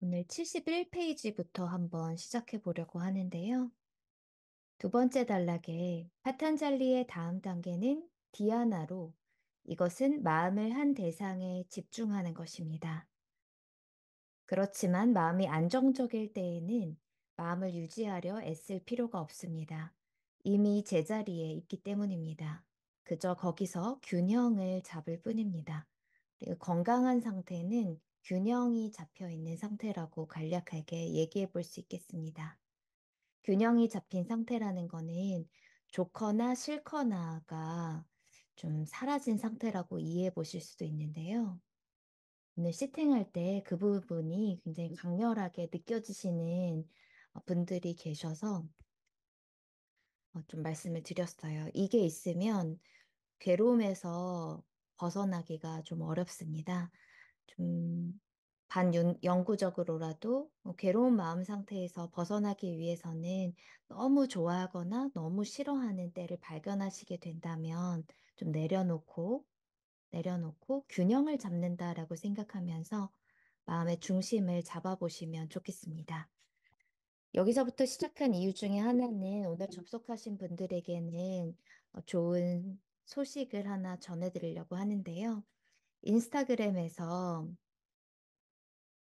오늘 71페이지부터 한번 시작해 보려고 하는데요. 두 번째 단락에 파탄잘리의 다음 단계는 디아나로 이것은 마음을 한 대상에 집중하는 것입니다. 그렇지만 마음이 안정적일 때에는 마음을 유지하려 애쓸 필요가 없습니다. 이미 제자리에 있기 때문입니다. 그저 거기서 균형을 잡을 뿐입니다. 그리고 건강한 상태는 균형이 잡혀 있는 상태라고 간략하게 얘기해 볼 수 있겠습니다. 균형이 잡힌 상태라는 거는 좋거나 싫거나가 좀 사라진 상태라고 이해해 보실 수도 있는데요. 오늘 시팅할 때 그 부분이 굉장히 강렬하게 느껴지시는 분들이 계셔서 좀 말씀을 드렸어요. 이게 있으면 괴로움에서 벗어나기가 좀 어렵습니다. 좀 반영구적으로라도 괴로운 마음 상태에서 벗어나기 위해서는 너무 좋아하거나 너무 싫어하는 때를 발견하시게 된다면 좀 내려놓고 균형을 잡는다라고 생각하면서 마음의 중심을 잡아보시면 좋겠습니다. 여기서부터 시작한 이유 중에 하나는 오늘 접속하신 분들에게는 좋은 소식을 하나 전해드리려고 하는데요. 인스타그램에서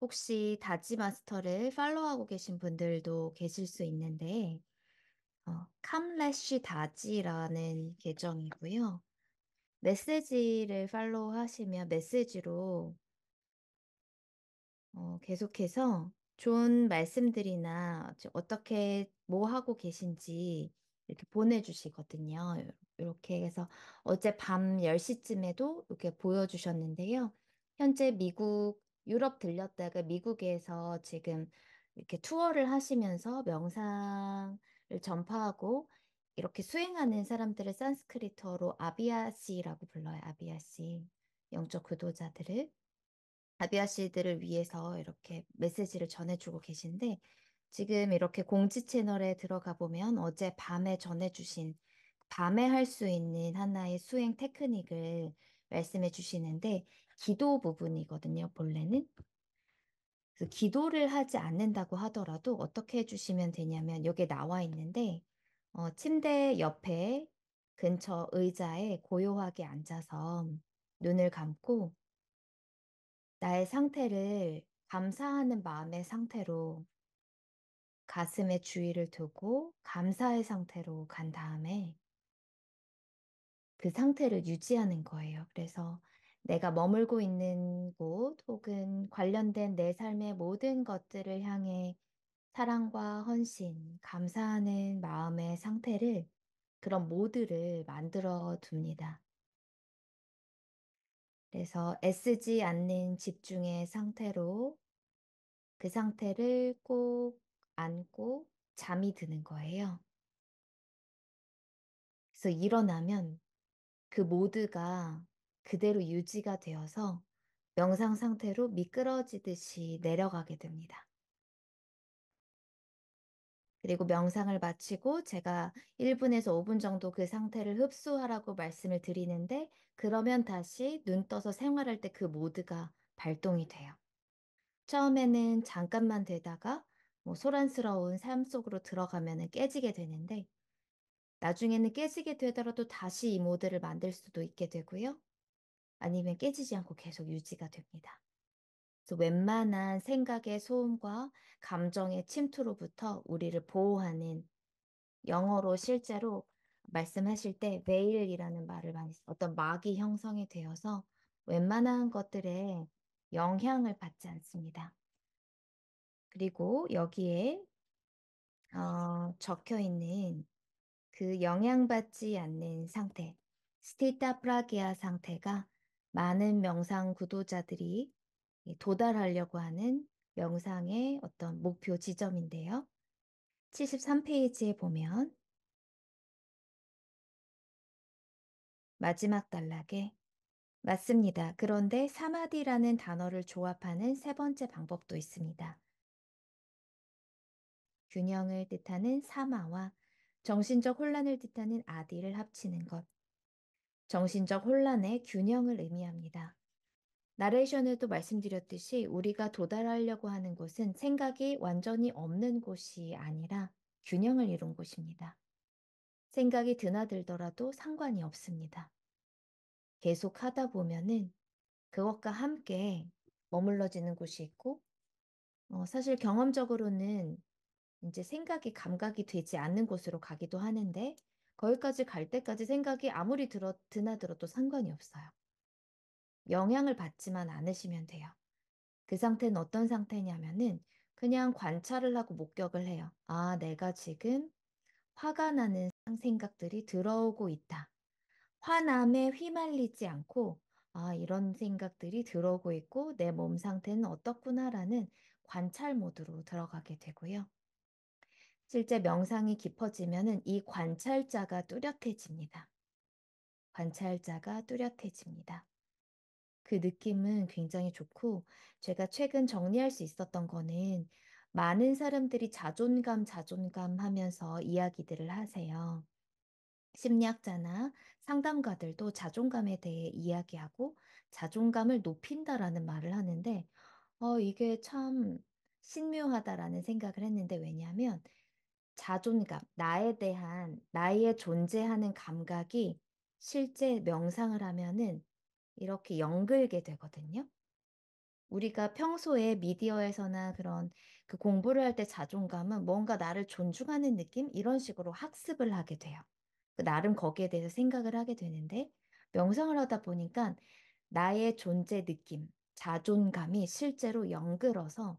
혹시 다지 마스터를 팔로우하고 계신 분들도 계실 수 있는데, 캄래쉬 다지라는 계정이고요. 메시지를 팔로우하시면 메시지로 계속해서 좋은 말씀들이나 어떻게 뭐 하고 계신지 이렇게 보내주시거든요. 이렇게 해서 어제 밤 10시쯤에도 이렇게 보여주셨는데요. 현재 유럽 들렸다가 미국에서 지금 이렇게 투어를 하시면서 명상을 전파하고 이렇게 수행하는 사람들을 산스크리트어로 아비아시라고 불러요. 아비아시. 영적 구도자들을. 아비아시들을 위해서 이렇게 메시지를 전해주고 계신데 지금 이렇게 공지 채널에 들어가 보면 어제 밤에 전해주신 밤에 할 수 있는 하나의 수행 테크닉을 말씀해 주시는데 기도 부분이거든요, 본래는. 그래서 기도를 하지 않는다고 하더라도 어떻게 해주시면 되냐면 여기에 나와 있는데 침대 옆에 근처 의자에 고요하게 앉아서 눈을 감고 나의 상태를 감사하는 마음의 상태로 가슴에 주의를 두고 감사의 상태로 간 다음에 그 상태를 유지하는 거예요. 그래서 내가 머물고 있는 곳 혹은 관련된 내 삶의 모든 것들을 향해 사랑과 헌신, 감사하는 마음의 상태를 그런 모드를 만들어 둡니다. 그래서 애쓰지 않는 집중의 상태로 그 상태를 꼭 안고 잠이 드는 거예요. 그래서 일어나면 그 모드가 그대로 유지가 되어서 명상 상태로 미끄러지듯이 내려가게 됩니다. 그리고 명상을 마치고 제가 1분에서 5분 정도 그 상태를 흡수하라고 말씀을 드리는데 그러면 다시 눈 떠서 생활할 때 그 모드가 발동이 돼요. 처음에는 잠깐만 되다가 뭐 소란스러운 삶 속으로 들어가면 깨지게 되는데 나중에는 깨지게 되더라도 다시 이 모드를 만들 수도 있게 되고요. 아니면 깨지지 않고 계속 유지가 됩니다. 그래서 웬만한 생각의 소음과 감정의 침투로부터 우리를 보호하는 영어로 실제로 말씀하실 때 veil이라는 말을 많이 써요. 어떤 막이 형성이 되어서 웬만한 것들에 영향을 받지 않습니다. 그리고 여기에 적혀 있는 그 영향받지 않는 상태, 스티타 프라기아 상태가 많은 명상 구도자들이 도달하려고 하는 명상의 어떤 목표 지점인데요. 73페이지에 보면 마지막 단락에 맞습니다. 그런데 사마디라는 단어를 조합하는 세 번째 방법도 있습니다. 균형을 뜻하는 사마와 정신적 혼란을 뜻하는 아디를 합치는 것. 정신적 혼란의 균형을 의미합니다. 나레이션에도 말씀드렸듯이 우리가 도달하려고 하는 곳은 생각이 완전히 없는 곳이 아니라 균형을 이룬 곳입니다. 생각이 드나들더라도 상관이 없습니다. 계속 하다 보면은 그것과 함께 머물러지는 곳이 있고, 사실 경험적으로는 이제 생각이 감각이 되지 않는 곳으로 가기도 하는데, 거기까지 갈 때까지 생각이 아무리 드나들어도 상관이 없어요. 영향을 받지만 않으시면 돼요. 그 상태는 어떤 상태냐면은 그냥 관찰을 하고 목격을 해요. 아, 내가 지금 화가 나는 생각들이 들어오고 있다. 화남에 휘말리지 않고, 아, 이런 생각들이 들어오고 있고, 내 몸 상태는 어떻구나라는 관찰 모드로 들어가게 되고요. 실제 명상이 깊어지면은 이 관찰자가 뚜렷해집니다. 관찰자가 뚜렷해집니다. 그 느낌은 굉장히 좋고, 제가 최근 정리할 수 있었던 거는 많은 사람들이 자존감 하면서 이야기들을 하세요. 심리학자나 상담가들도 자존감에 대해 이야기하고 자존감을 높인다라는 말을 하는데, 이게 참 신묘하다라는 생각을 했는데, 왜냐하면 자존감, 나에 대한, 나의 존재하는 감각이 실제 명상을 하면은 이렇게 연글게 되거든요. 우리가 평소에 미디어에서나 그런 그 공부를 할 때 자존감은 뭔가 나를 존중하는 느낌? 이런 식으로 학습을 하게 돼요. 나름 거기에 대해서 생각을 하게 되는데, 명상을 하다 보니까 나의 존재 느낌, 자존감이 실제로 연글어서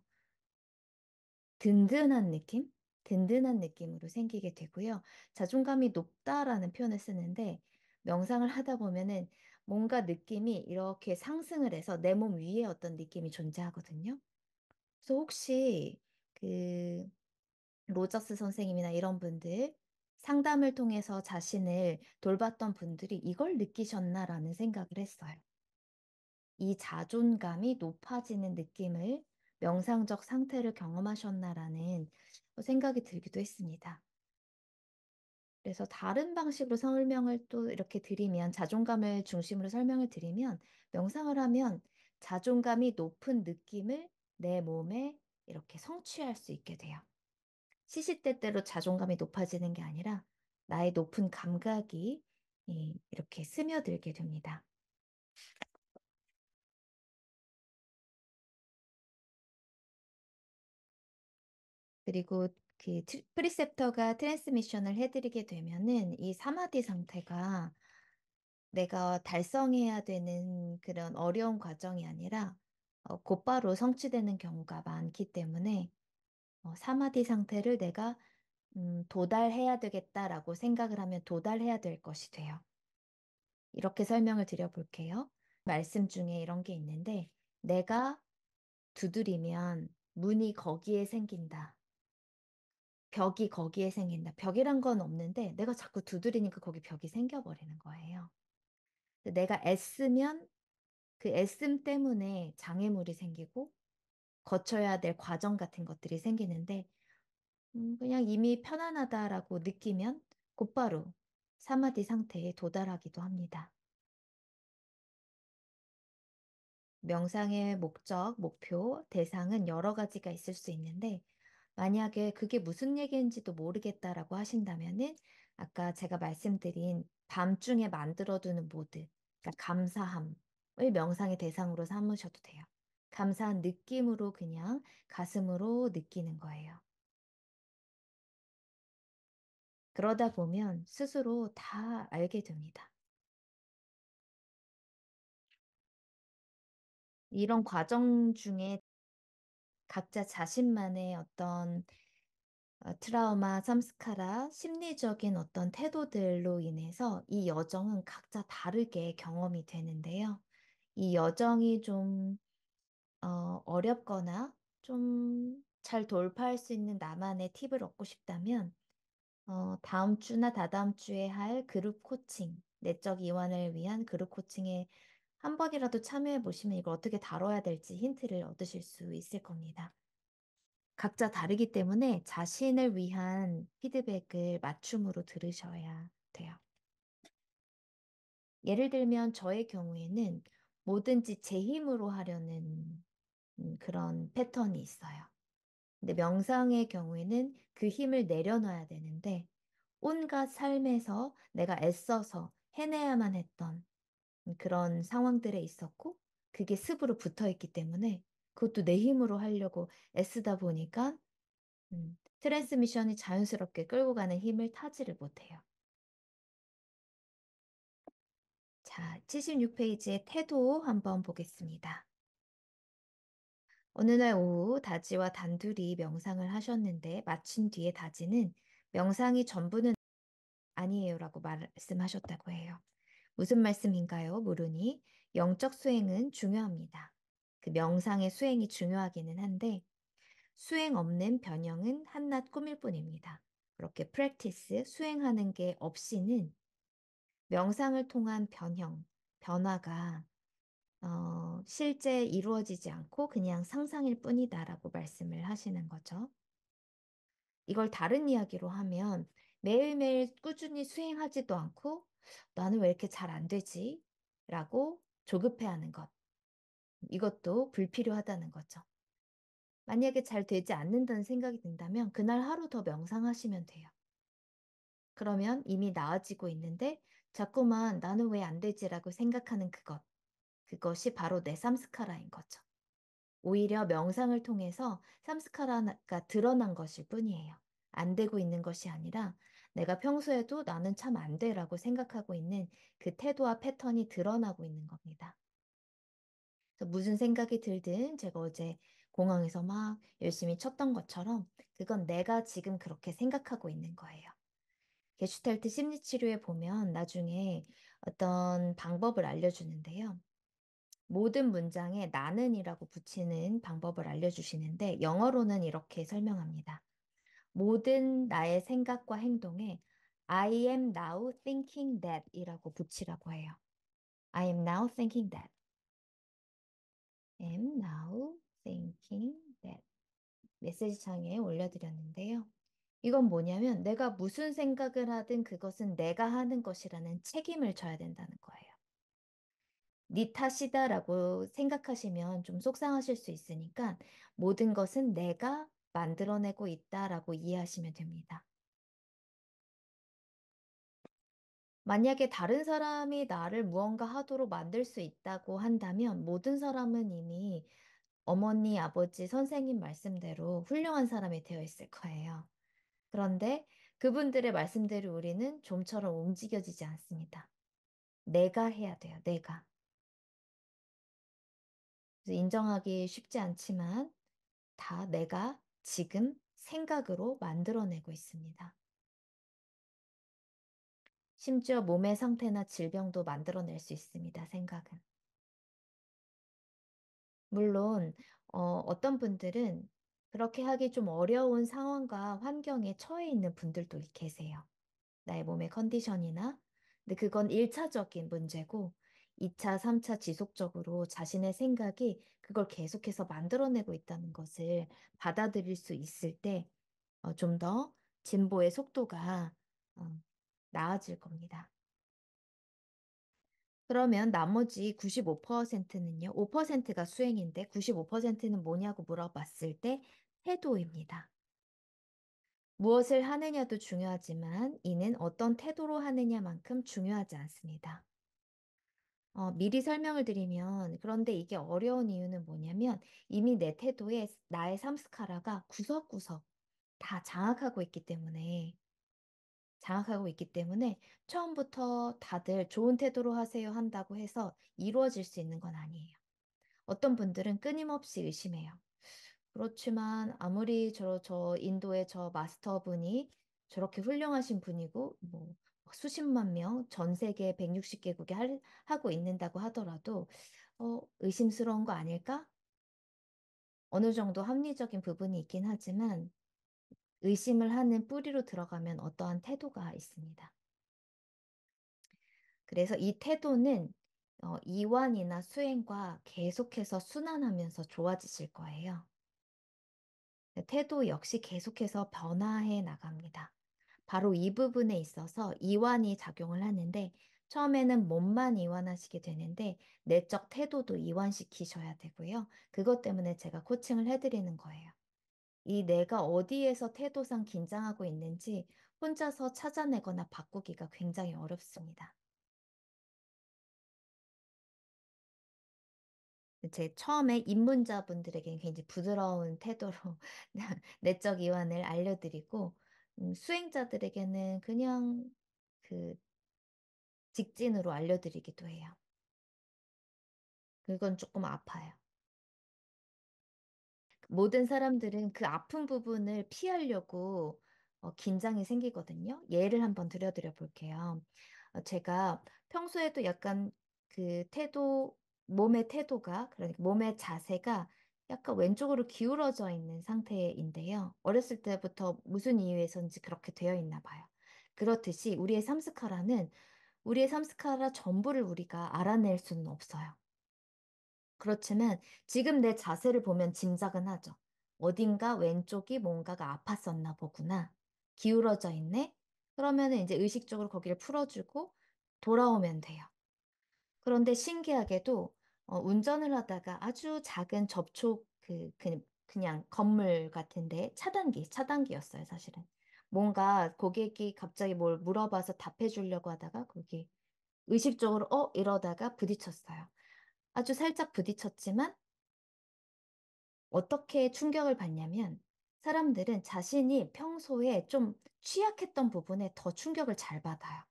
든든한 느낌? 든든한 느낌으로 생기게 되고요. 자존감이 높다라는 표현을 쓰는데, 명상을 하다 보면은 뭔가 느낌이 이렇게 상승을 해서 내 몸 위에 어떤 느낌이 존재하거든요. 그래서 혹시 그 로저스 선생님이나 이런 분들 상담을 통해서 자신을 돌봤던 분들이 이걸 느끼셨나라는 생각을 했어요. 이 자존감이 높아지는 느낌을 명상적 상태를 경험하셨나라는 생각이 들기도 했습니다. 그래서 다른 방식으로 설명을 또 이렇게 드리면, 자존감을 중심으로 설명을 드리면, 명상을 하면 자존감이 높은 느낌을 내 몸에 이렇게 성취할 수 있게 돼요. 시시때때로 자존감이 높아지는 게 아니라 나의 높은 감각이 이렇게 스며들게 됩니다. 그리고 그 프리셉터가 트랜스미션을 해드리게 되면은 이 사마디 상태가 내가 달성해야 되는 그런 어려운 과정이 아니라 곧바로 성취되는 경우가 많기 때문에 사마디 상태를 내가 도달해야 되겠다라고 생각을 하면 도달해야 될 것이 돼요. 이렇게 설명을 드려볼게요. 말씀 중에 이런 게 있는데, 내가 두드리면 문이 거기에 생긴다. 벽이 거기에 생긴다. 벽이란 건 없는데 내가 자꾸 두드리니까 거기 벽이 생겨버리는 거예요. 내가 애쓰면 그 애씀 때문에 장애물이 생기고 거쳐야 될 과정 같은 것들이 생기는데, 그냥 이미 편안하다라고 느끼면 곧바로 사마디 상태에 도달하기도 합니다. 명상의 목적, 목표, 대상은 여러 가지가 있을 수 있는데, 만약에 그게 무슨 얘기인지도 모르겠다라고 하신다면은, 아까 제가 말씀드린 밤중에 만들어두는 모드, 그러니까 감사함을 명상의 대상으로 삼으셔도 돼요. 감사한 느낌으로 그냥 가슴으로 느끼는 거예요. 그러다 보면 스스로 다 알게 됩니다. 이런 과정 중에 각자 자신만의 어떤 트라우마, 삼스카라, 심리적인 어떤 태도들로 인해서 이 여정은 각자 다르게 경험이 되는데요. 이 여정이 좀 어렵거나 좀 잘 돌파할 수 있는 나만의 팁을 얻고 싶다면 다음 주나 다다음 주에 할 그룹 코칭, 내적 이완을 위한 그룹 코칭에 한 번이라도 참여해 보시면 이걸 어떻게 다뤄야 될지 힌트를 얻으실 수 있을 겁니다. 각자 다르기 때문에 자신을 위한 피드백을 맞춤으로 들으셔야 돼요. 예를 들면 저의 경우에는 뭐든지 제 힘으로 하려는 그런 패턴이 있어요. 근데 명상의 경우에는 그 힘을 내려놔야 되는데 온갖 삶에서 내가 애써서 해내야만 했던 그런 상황들에 있었고 그게 습으로 붙어 있기 때문에 그것도 내 힘으로 하려고 애쓰다 보니까 트랜스미션이 자연스럽게 끌고 가는 힘을 타지를 못해요. 자, 76페이지의 태도 한번 보겠습니다. 어느 날 오후 다지와 단둘이 명상을 하셨는데 마친 뒤에 다지는 명상이 전부는 아니에요라고 말씀하셨다고 해요. 무슨 말씀인가요? 물으니 영적 수행은 중요합니다. 그 명상의 수행이 중요하기는 한데 수행 없는 변형은 한낱 꿈일 뿐입니다. 그렇게 프랙티스, 수행하는 게 없이는 명상을 통한 변형, 변화가 실제 이루어지지 않고 그냥 상상일 뿐이다라고 말씀을 하시는 거죠. 이걸 다른 이야기로 하면 매일매일 꾸준히 수행하지도 않고 나는 왜 이렇게 잘 안 되지? 라고 조급해하는 것. 이것도 불필요하다는 거죠. 만약에 잘 되지 않는다는 생각이 든다면 그날 하루 더 명상하시면 돼요. 그러면 이미 나아지고 있는데 자꾸만 나는 왜 안 되지라고 생각하는 그것. 그것이 바로 내 삼스카라인 거죠. 오히려 명상을 통해서 삼스카라가 드러난 것일 뿐이에요. 안 되고 있는 것이 아니라 내가 평소에도 나는 참 안 돼라고 생각하고 있는 그 태도와 패턴이 드러나고 있는 겁니다. 그래서 무슨 생각이 들든 제가 어제 공항에서 막 열심히 쳤던 것처럼 그건 내가 지금 그렇게 생각하고 있는 거예요. 게슈탈트 심리치료에 보면 나중에 어떤 방법을 알려주는데요. 모든 문장에 나는이라고 붙이는 방법을 알려주시는데 영어로는 이렇게 설명합니다. 모든 나의 생각과 행동에 I am now thinking that 이라고 붙이라고 해요. I am now thinking that. am now thinking that. 메시지 창에 올려드렸는데요. 이건 뭐냐면 내가 무슨 생각을 하든 그것은 내가 하는 것이라는 책임을 져야 된다는 거예요. 네 탓이다라고 생각하시면 좀 속상하실 수 있으니까 모든 것은 내가 만들어내고 있다라고 이해하시면 됩니다. 만약에 다른 사람이 나를 무언가 하도록 만들 수 있다고 한다면 모든 사람은 이미 어머니, 아버지, 선생님 말씀대로 훌륭한 사람이 되어 있을 거예요. 그런데 그분들의 말씀대로 우리는 좀처럼 움직여지지 않습니다. 내가 해야 돼요, 내가. 그래서 인정하기 쉽지 않지만 다 내가 지금 생각으로 만들어내고 있습니다. 심지어 몸의 상태나 질병도 만들어낼 수 있습니다, 생각은. 물론, 어떤 분들은 그렇게 하기 좀 어려운 상황과 환경에 처해 있는 분들도 계세요. 나의 몸의 컨디션이나, 근데 그건 1차적인 문제고, 2차, 3차 지속적으로 자신의 생각이 그걸 계속해서 만들어내고 있다는 것을 받아들일 수 있을 때, 좀 더 진보의 속도가 어, 나아질 겁니다. 그러면 나머지 95%는요, 5%가 수행인데 95%는 뭐냐고 물어봤을 때 태도입니다. 무엇을 하느냐도 중요하지만 이는 어떤 태도로 하느냐만큼 중요하지 않습니다. 미리 설명을 드리면, 그런데 이게 어려운 이유는 뭐냐면 이미 내 태도에 나의 삼스카라가 구석구석 다 장악하고 있기 때문에 처음부터 다들 좋은 태도로 하세요 한다고 해서 이루어질 수 있는 건 아니에요. 어떤 분들은 끊임없이 의심해요. 그렇지만 아무리 저 인도의 저 마스터분이 저렇게 훌륭하신 분이고 뭐 수십만 명 전 세계 160개국에 하고 있는다고 하더라도 의심스러운 거 아닐까? 어느 정도 합리적인 부분이 있긴 하지만 의심을 하는 뿌리로 들어가면 어떠한 태도가 있습니다. 그래서 이 태도는 이완이나 수행과 계속해서 순환하면서 좋아지실 거예요. 태도 역시 계속해서 변화해 나갑니다. 바로 이 부분에 있어서 이완이 작용을 하는데 처음에는 몸만 이완하시게 되는데 내적 태도도 이완시키셔야 되고요. 그것 때문에 제가 코칭을 해드리는 거예요. 이 내가 어디에서 태도상 긴장하고 있는지 혼자서 찾아내거나 바꾸기가 굉장히 어렵습니다. 제 처음에 입문자분들에게는 굉장히 부드러운 태도로 내적 이완을 알려드리고, 수행자들에게는 그냥 그 직진으로 알려드리기도 해요. 그건 조금 아파요. 모든 사람들은 그 아픈 부분을 피하려고 긴장이 생기거든요. 예를 한번 들어드려 볼게요. 제가 평소에도 약간 그 태도, 몸의 태도가, 그러니까 몸의 자세가 약간 왼쪽으로 기울어져 있는 상태인데요. 어렸을 때부터 무슨 이유에서인지 그렇게 되어 있나 봐요. 그렇듯이 우리의 삼스카라 전부를 우리가 알아낼 수는 없어요. 그렇지만 지금 내 자세를 보면 짐작은 하죠. 어딘가 왼쪽이 뭔가가 아팠었나 보구나. 기울어져 있네? 그러면은 이제 의식적으로 거기를 풀어주고 돌아오면 돼요. 그런데 신기하게도 운전을 하다가 아주 작은 접촉 그냥 건물 같은데 차단기였어요, 사실은. 뭔가 고객이 갑자기 뭘 물어봐서 답해 주려고 하다가 거기 의식적으로 이러다가 부딪혔어요. 아주 살짝 부딪혔지만 어떻게 충격을 받냐면 사람들은 자신이 평소에 좀 취약했던 부분에 더 충격을 잘 받아요.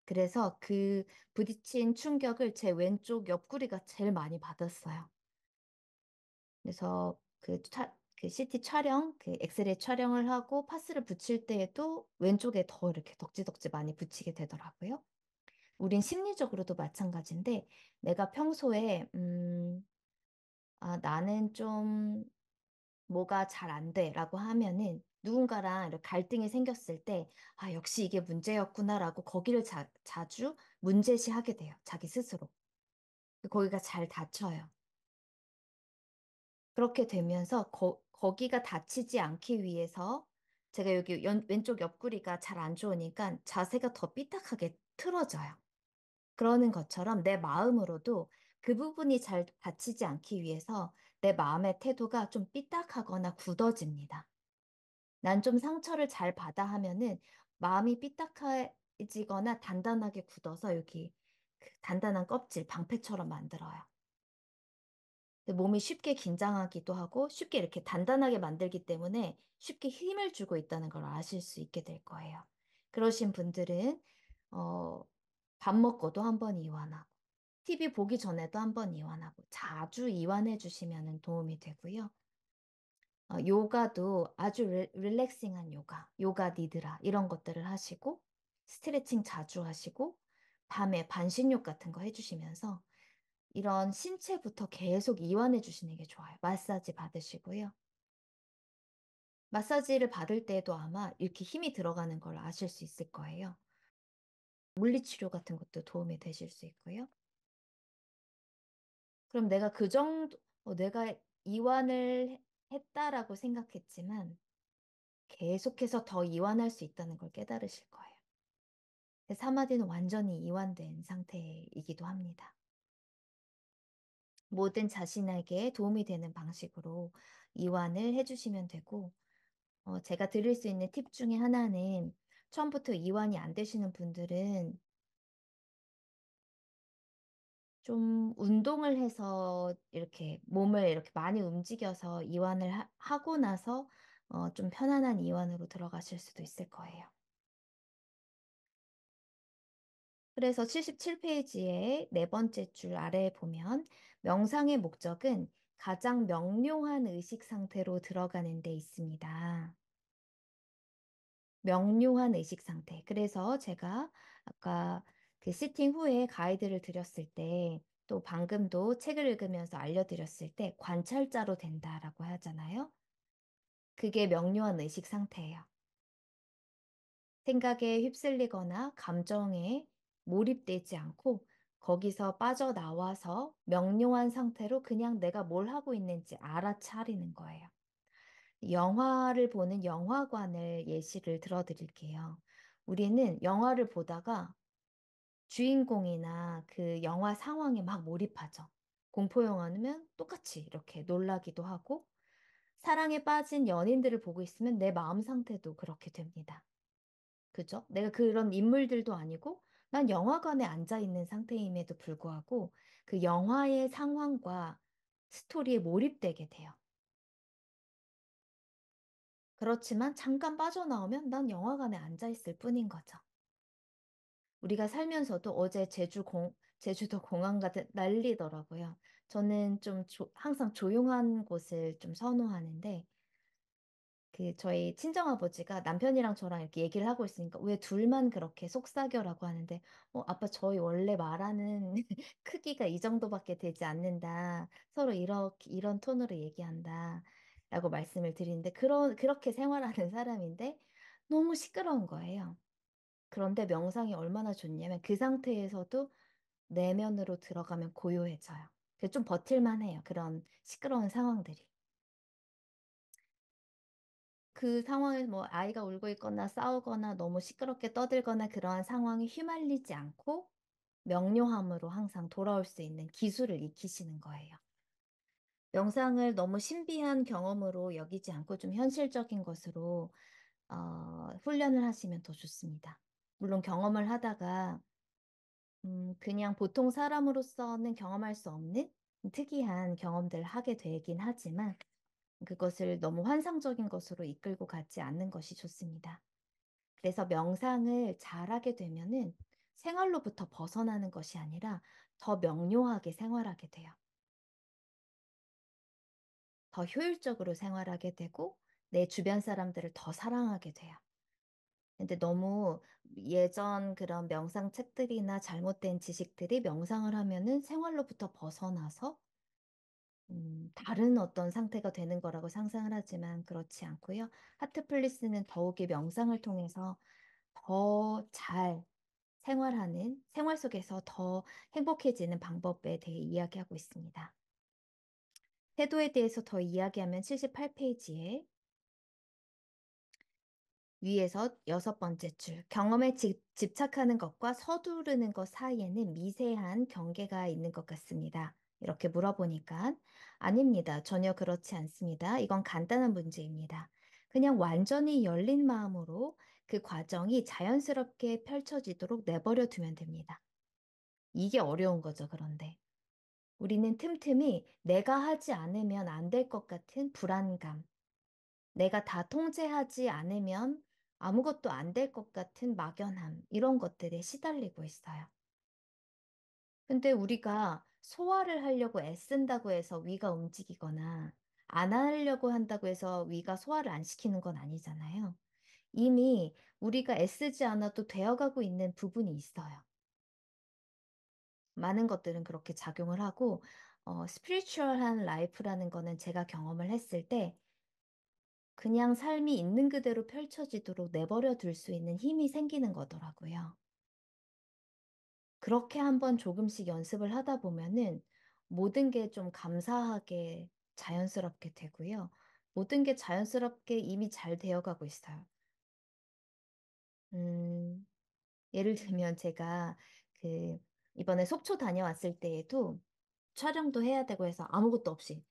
그래서 그 부딪힌 충격을 제 왼쪽 옆구리가 제일 많이 받았어요. 그래서 그 CT 촬영, 그 엑스레이 촬영을 하고 파스를 붙일 때에도 왼쪽에 더 이렇게 덕지덕지 많이 붙이게 되더라고요. 우린 심리적으로도 마찬가지인데 내가 평소에 나는 좀 뭐가 잘 안 돼라고 하면은 누군가랑 이렇게 갈등이 생겼을 때, 역시 이게 문제였구나라고 거기를 자주 문제시하게 돼요. 자기 스스로. 거기가 잘 닫혀요. 그렇게 되면서 거기가 닫히지 않기 위해서 제가 여기 왼쪽 옆구리가 잘 안 좋으니까 자세가 더 삐딱하게 틀어져요. 그러는 것처럼 내 마음으로도 그 부분이 잘 닫히지 않기 위해서 내 마음의 태도가 좀 삐딱하거나 굳어집니다. 난 좀 상처를 잘 받아 하면은 마음이 삐딱해지거나 단단하게 굳어서 여기 그 단단한 껍질, 방패처럼 만들어요. 근데 몸이 쉽게 긴장하기도 하고 쉽게 이렇게 단단하게 만들기 때문에 쉽게 힘을 주고 있다는 걸 아실 수 있게 될 거예요. 그러신 분들은 어, 밥 먹고도 한번 이완하고 TV 보기 전에도 한번 이완하고 자주 이완해 주시면 도움이 되고요. 요가도 아주 릴렉싱한 요가 니드라 이런 것들을 하시고 스트레칭 자주 하시고 밤에 반신욕 같은 거 해주시면서 이런 신체부터 계속 이완해 주시는 게 좋아요. 마사지 받으시고요. 마사지를 받을 때에도 아마 이렇게 힘이 들어가는 걸 아실 수 있을 거예요. 물리치료 같은 것도 도움이 되실 수 있고요. 그럼 내가 그 정도, 내가 이완을 했다라고 생각했지만 계속해서 더 이완할 수 있다는 걸 깨달으실 거예요. 사마디는 완전히 이완된 상태이기도 합니다. 모든 자신에게 도움이 되는 방식으로 이완을 해주시면 되고, 제가 드릴 수 있는 팁 중에 하나는 처음부터 이완이 안 되시는 분들은 좀 운동을 해서 이렇게 몸을 이렇게 많이 움직여서 이완을 하고 나서 좀 편안한 이완으로 들어가실 수도 있을 거예요. 그래서 77페이지의 네 번째 줄 아래에 보면 명상의 목적은 가장 명료한 의식 상태로 들어가는 데 있습니다. 명료한 의식 상태. 그래서 제가 아까 그 시팅 후에 가이드를 드렸을 때 또 방금도 책을 읽으면서 알려드렸을 때 관찰자로 된다라고 하잖아요. 그게 명료한 의식 상태예요. 생각에 휩쓸리거나 감정에 몰입되지 않고 거기서 빠져나와서 명료한 상태로 그냥 내가 뭘 하고 있는지 알아차리는 거예요. 영화를 보는 영화관을 예시를 들어드릴게요. 우리는 영화를 보다가 주인공이나 그 영화 상황에 막 몰입하죠. 공포 영화면 똑같이 이렇게 놀라기도 하고, 사랑에 빠진 연인들을 보고 있으면 내 마음 상태도 그렇게 됩니다. 그죠? 내가 그런 인물들도 아니고, 난 영화관에 앉아 있는 상태임에도 불구하고, 그 영화의 상황과 스토리에 몰입되게 돼요. 그렇지만 잠깐 빠져나오면 난 영화관에 앉아 있을 뿐인 거죠. 우리가 살면서도 어제 제주도 공항 가듯 난리더라고요. 저는 좀 항상 조용한 곳을 좀 선호하는데, 그 저희 친정아버지가 남편이랑 저랑 이렇게 얘기를 하고 있으니까 왜 둘만 그렇게 속삭여라고 하는데, 아빠 저희 원래 말하는 크기가 이 정도밖에 되지 않는다. 서로 이런 톤으로 얘기한다. 라고 말씀을 드리는데, 그렇게 생활하는 사람인데 너무 시끄러운 거예요. 그런데 명상이 얼마나 좋냐면 그 상태에서도 내면으로 들어가면 고요해져요. 그래서 좀 버틸만 해요. 그런 시끄러운 상황들이. 그 상황에 뭐 아이가 울고 있거나 싸우거나 너무 시끄럽게 떠들거나 그러한 상황에 휘말리지 않고 명료함으로 항상 돌아올 수 있는 기술을 익히시는 거예요. 명상을 너무 신비한 경험으로 여기지 않고 좀 현실적인 것으로 훈련을 하시면 더 좋습니다. 물론 경험을 하다가 그냥 보통 사람으로서는 경험할 수 없는 특이한 경험들을 하게 되긴 하지만 그것을 너무 환상적인 것으로 이끌고 가지 않는 것이 좋습니다. 그래서 명상을 잘하게 되면은 생활로부터 벗어나는 것이 아니라 더 명료하게 생활하게 돼요. 더 효율적으로 생활하게 되고 내 주변 사람들을 더 사랑하게 돼요. 근데 너무 예전 그런 명상 책들이나 잘못된 지식들이 명상을 하면은 생활로부터 벗어나서 다른 어떤 상태가 되는 거라고 상상을 하지만 그렇지 않고요. 하트플리스는 더욱이 명상을 통해서 더 잘 생활 속에서 더 행복해지는 방법에 대해 이야기하고 있습니다. 태도에 대해서 더 이야기하면 78페이지에 위에서 여섯 번째 줄, 경험에 집착하는 것과 서두르는 것 사이에는 미세한 경계가 있는 것 같습니다. 이렇게 물어보니까 아닙니다. 전혀 그렇지 않습니다. 이건 간단한 문제입니다. 그냥 완전히 열린 마음으로 그 과정이 자연스럽게 펼쳐지도록 내버려 두면 됩니다. 이게 어려운 거죠, 그런데. 우리는 틈틈이 내가 하지 않으면 안 될 것 같은 불안감, 내가 다 통제하지 않으면 아무것도 안 될 것 같은 막연함, 이런 것들에 시달리고 있어요. 근데 우리가 소화를 하려고 애쓴다고 해서 위가 움직이거나 안 하려고 한다고 해서 위가 소화를 안 시키는 건 아니잖아요. 이미 우리가 애쓰지 않아도 되어가고 있는 부분이 있어요. 많은 것들은 그렇게 작용을 하고, 스피리추얼한 라이프라는 거는 제가 경험을 했을 때 그냥 삶이 있는 그대로 펼쳐지도록 내버려 둘 수 있는 힘이 생기는 거더라고요. 그렇게 한번 조금씩 연습을 하다 보면은 모든 게 좀 감사하게 자연스럽게 되고요. 모든 게 자연스럽게 이미 잘 되어가고 있어요. 음, 예를 들면 제가 그 이번에 속초 다녀왔을 때에도 촬영도 해야 되고 해서 아무것도 없이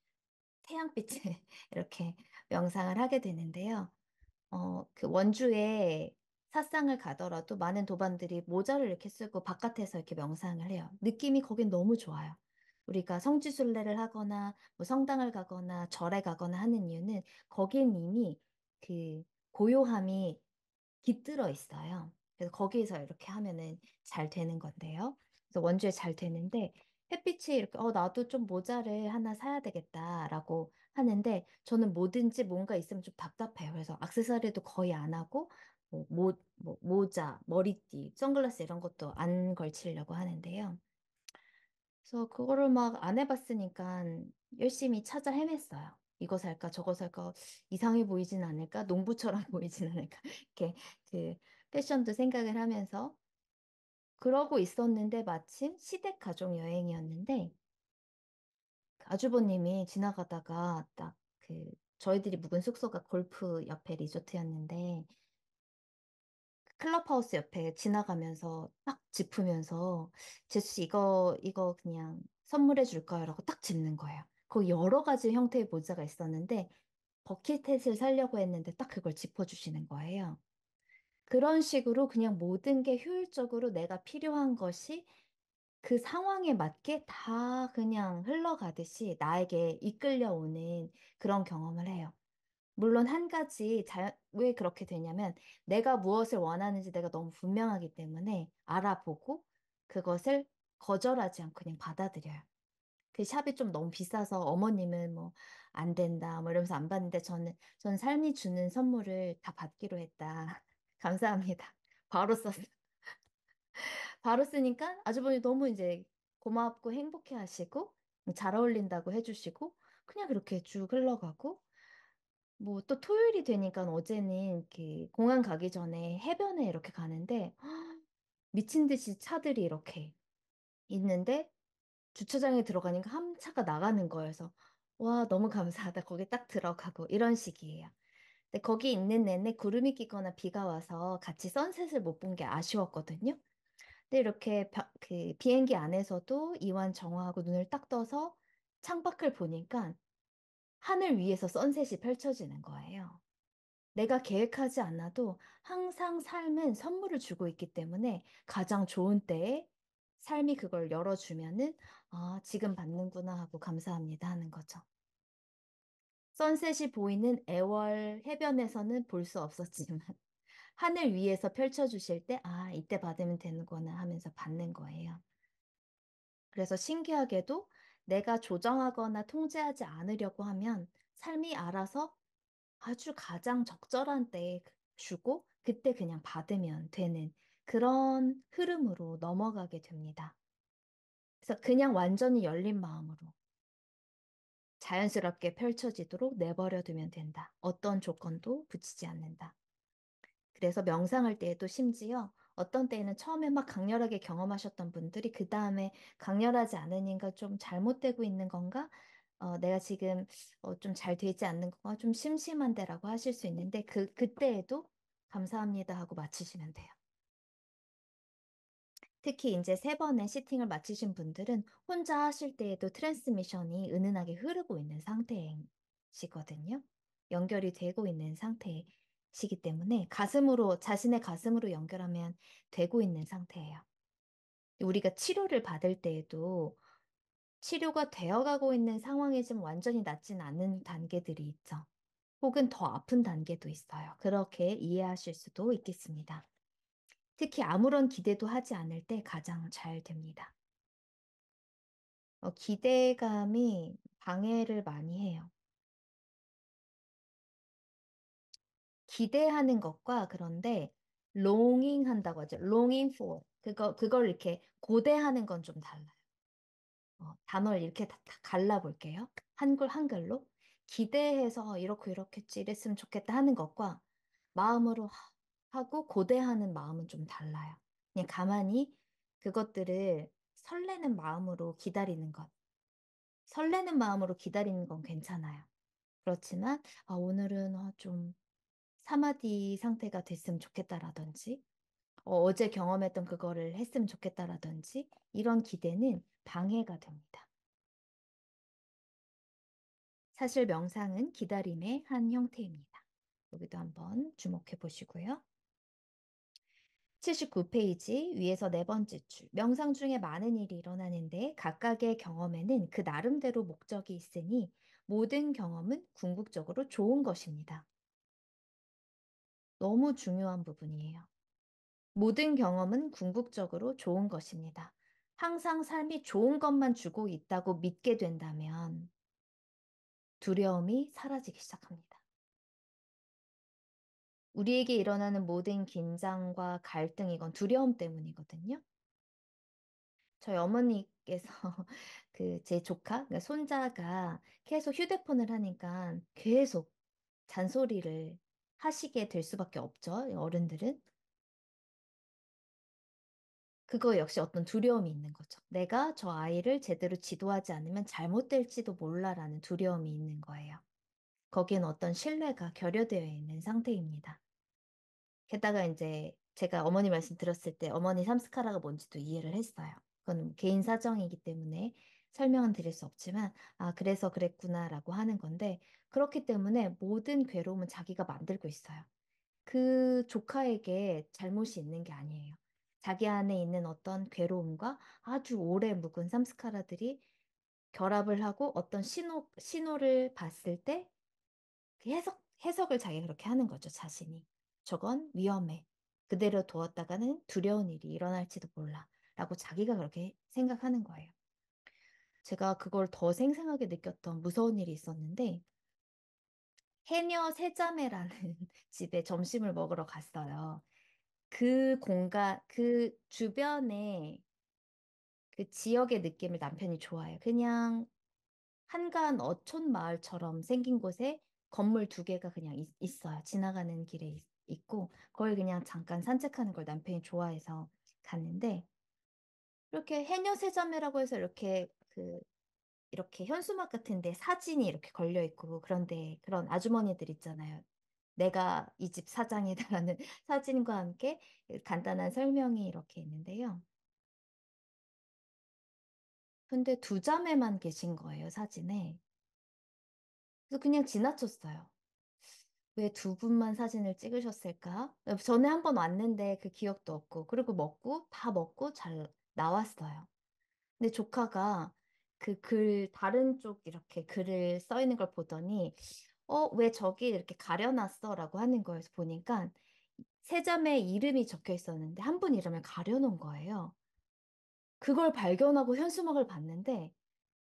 태양빛에 이렇게 명상을 하게 되는데요. 그 원주에 사상을 가더라도 많은 도반들이 모자를 이렇게 쓰고 바깥에서 이렇게 명상을 해요. 느낌이 거긴 너무 좋아요. 우리가 성지순례를 하거나 뭐 성당을 가거나 절에 가거나 하는 이유는 거긴 이미 그 고요함이 깃들어 있어요. 그래서 거기에서 이렇게 하면은 잘 되는 건데요. 그래서 원주에 잘 되는데 햇빛이 이렇게 나도 좀 모자를 하나 사야 되겠다라고 하는데 저는 뭐든지 뭔가 있으면 좀 답답해요. 그래서 액세서리도 거의 안 하고 모자, 머리띠, 선글라스 이런 것도 안 걸치려고 하는데요. 그래서 그거를 막 안 해봤으니까 열심히 찾아 헤맸어요. 이거 살까, 저거 살까, 이상해 보이진 않을까, 농부처럼 보이진 않을까, 이렇게 그 패션도 생각을 하면서 그러고 있었는데 마침 시댁 가족 여행이었는데 그 아주버님이 지나가다가 딱 저희들이 묵은 숙소가 골프 옆에 리조트였는데 클럽하우스 옆에 지나가면서 딱 짚으면서 제수 씨 이거 그냥 선물해 줄까요? 라고 딱 짚는 거예요. 거기 여러 가지 형태의 모자가 있었는데 버킷햇을 사려고 했는데 딱 그걸 짚어주시는 거예요. 그런 식으로 그냥 모든 게 효율적으로 내가 필요한 것이 그 상황에 맞게 다 그냥 흘러가듯이 나에게 이끌려오는 그런 경험을 해요. 물론 한 가지 왜 그렇게 되냐면 내가 무엇을 원하는지 내가 너무 분명하기 때문에 알아보고 그것을 거절하지 않고 그냥 받아들여요. 그 샵이 좀 너무 비싸서 어머님은 뭐 안 된다 뭐 이러면서 안 받는데 저는 삶이 주는 선물을 다 받기로 했다. 감사합니다. 바로 썼어요. 바로 쓰니까 아주버니 너무 이제 고맙고 행복해 하시고 잘 어울린다고 해주시고 그냥 그렇게 쭉 흘러가고 뭐 또 토요일이 되니까 어제는 이렇게 공항 가기 전에 해변에 이렇게 가는데 미친 듯이 차들이 이렇게 있는데 주차장에 들어가니까 한 차가 나가는 거여서 와 너무 감사하다 거기 딱 들어가고 이런 식이에요. 근데 거기 있는 내내 구름이 끼거나 비가 와서 같이 선셋을 못 본 게 아쉬웠거든요. 근데 이렇게 그 비행기 안에서도 이완 정화하고 눈을 딱 떠서 창밖을 보니까 하늘 위에서 선셋이 펼쳐지는 거예요. 내가 계획하지 않아도 항상 삶은 선물을 주고 있기 때문에 가장 좋은 때에 삶이 그걸 열어주면은 아, 지금 받는구나 하고 감사합니다 하는 거죠. 선셋이 보이는 애월 해변에서는 볼 수 없었지만 하늘 위에서 펼쳐주실 때 아, 이때 받으면 되는구나 하면서 받는 거예요. 그래서 신기하게도 내가 조정하거나 통제하지 않으려고 하면 삶이 알아서 아주 가장 적절한 때에 주고 그때 그냥 받으면 되는 그런 흐름으로 넘어가게 됩니다. 그래서 그냥 완전히 열린 마음으로 자연스럽게 펼쳐지도록 내버려 두면 된다. 어떤 조건도 붙이지 않는다. 그래서 명상할 때에도 심지어 어떤 때에는 처음에 막 강렬하게 경험하셨던 분들이 그 다음에 강렬하지 않으니까 좀 잘못되고 있는 건가? 내가 지금 좀 잘 되지 않는 건가? 좀 심심한데라고 하실 수 있는데 그때에도 감사합니다 하고 마치시면 돼요. 특히 이제 세 번의 시팅을 마치신 분들은 혼자 하실 때에도 트랜스미션이 은은하게 흐르고 있는 상태시거든요. 연결이 되고 있는 상태시기 때문에 가슴으로, 자신의 가슴으로 연결하면 되고 있는 상태예요. 우리가 치료를 받을 때에도 치료가 되어가고 있는 상황이지만 완전히 낫진 않는 단계들이 있죠. 혹은 더 아픈 단계도 있어요. 그렇게 이해하실 수도 있겠습니다. 특히 아무런 기대도 하지 않을 때 가장 잘 됩니다. 기대감이 방해를 많이 해요. 기대하는 것과 그런데 longing 한다고 하죠. longing for. 그걸 이렇게 고대하는 건 좀 달라요. 단어를 이렇게 다 갈라볼게요. 한글로. 기대해서 이렇게 했지, 이랬으면 좋겠다 하는 것과 마음으로 하고 고대하는 마음은 좀 달라요. 그냥 가만히 그것들을 설레는 마음으로 기다리는 것. 설레는 마음으로 기다리는 건 괜찮아요. 그렇지만, 오늘은 좀 사마디 상태가 됐으면 좋겠다라든지, 어제 경험했던 그거를 했으면 좋겠다라든지, 이런 기대는 방해가 됩니다. 사실 명상은 기다림의 한 형태입니다. 여기도 한번 주목해 보시고요. 79페이지 위에서 네 번째 줄. 명상 중에 많은 일이 일어나는데 각각의 경험에는 그 나름대로 목적이 있으니 모든 경험은 궁극적으로 좋은 것입니다. 너무 중요한 부분이에요. 모든 경험은 궁극적으로 좋은 것입니다. 항상 삶이 좋은 것만 주고 있다고 믿게 된다면 두려움이 사라지기 시작합니다. 우리에게 일어나는 모든 긴장과 갈등, 이건 두려움 때문이거든요. 저희 어머니께서 그 제 조카, 그러니까 손자가 계속 휴대폰을 하니까 계속 잔소리를 하시게 될 수밖에 없죠. 어른들은. 그거 역시 어떤 두려움이 있는 거죠. 내가 저 아이를 제대로 지도하지 않으면 잘못될지도 몰라라는 두려움이 있는 거예요. 거기엔 어떤 신뢰가 결여되어 있는 상태입니다. 게다가 이제 제가 어머니 말씀 들었을 때 어머니 삼스카라가 뭔지도 이해를 했어요. 그건 개인 사정이기 때문에 설명은 드릴 수 없지만, 아, 그래서 그랬구나라고 하는 건데, 그렇기 때문에 모든 괴로움은 자기가 만들고 있어요. 그 조카에게 잘못이 있는 게 아니에요. 자기 안에 있는 어떤 괴로움과 아주 오래 묵은 삼스카라들이 결합을 하고 어떤 신호를 봤을 때 그 해석을 자기가 그렇게 하는 거죠, 자신이. 저건 위험해. 그대로 두었다가는 두려운 일이 일어날지도 몰라. 라고 자기가 그렇게 생각하는 거예요. 제가 그걸 더 생생하게 느꼈던 무서운 일이 있었는데, 해녀 세자매라는 집에 점심을 먹으러 갔어요. 그 공간, 그 주변에 그 지역의 느낌을 남편이 좋아해요. 그냥 한간 어촌 마을처럼 생긴 곳에 건물 두 개가 그냥 있어요. 지나가는 길에 있고, 거기 그냥 잠깐 산책하는 걸 남편이 좋아해서 갔는데, 이렇게 해녀 세자매라고 해서 이렇게 현수막 같은데 사진이 이렇게 걸려 있고, 그런데 그런 아주머니들 있잖아요. 내가 이 집 사장이다라는 사진과 함께 간단한 설명이 이렇게 있는데요. 근데 두 자매만 계신 거예요, 사진에. 그래서 그냥 지나쳤어요. 왜 두 분만 사진을 찍으셨을까? 전에 한 번 왔는데 그 기억도 없고, 그리고 다 먹고 잘 나왔어요. 근데 조카가 다른 쪽 이렇게 글을 써 있는 걸 보더니, 왜 저기 이렇게 가려놨어? 라고 하는 거에서 보니까 세 자매 이름이 적혀 있었는데 한 분 이름을 가려놓은 거예요. 그걸 발견하고 현수막을 봤는데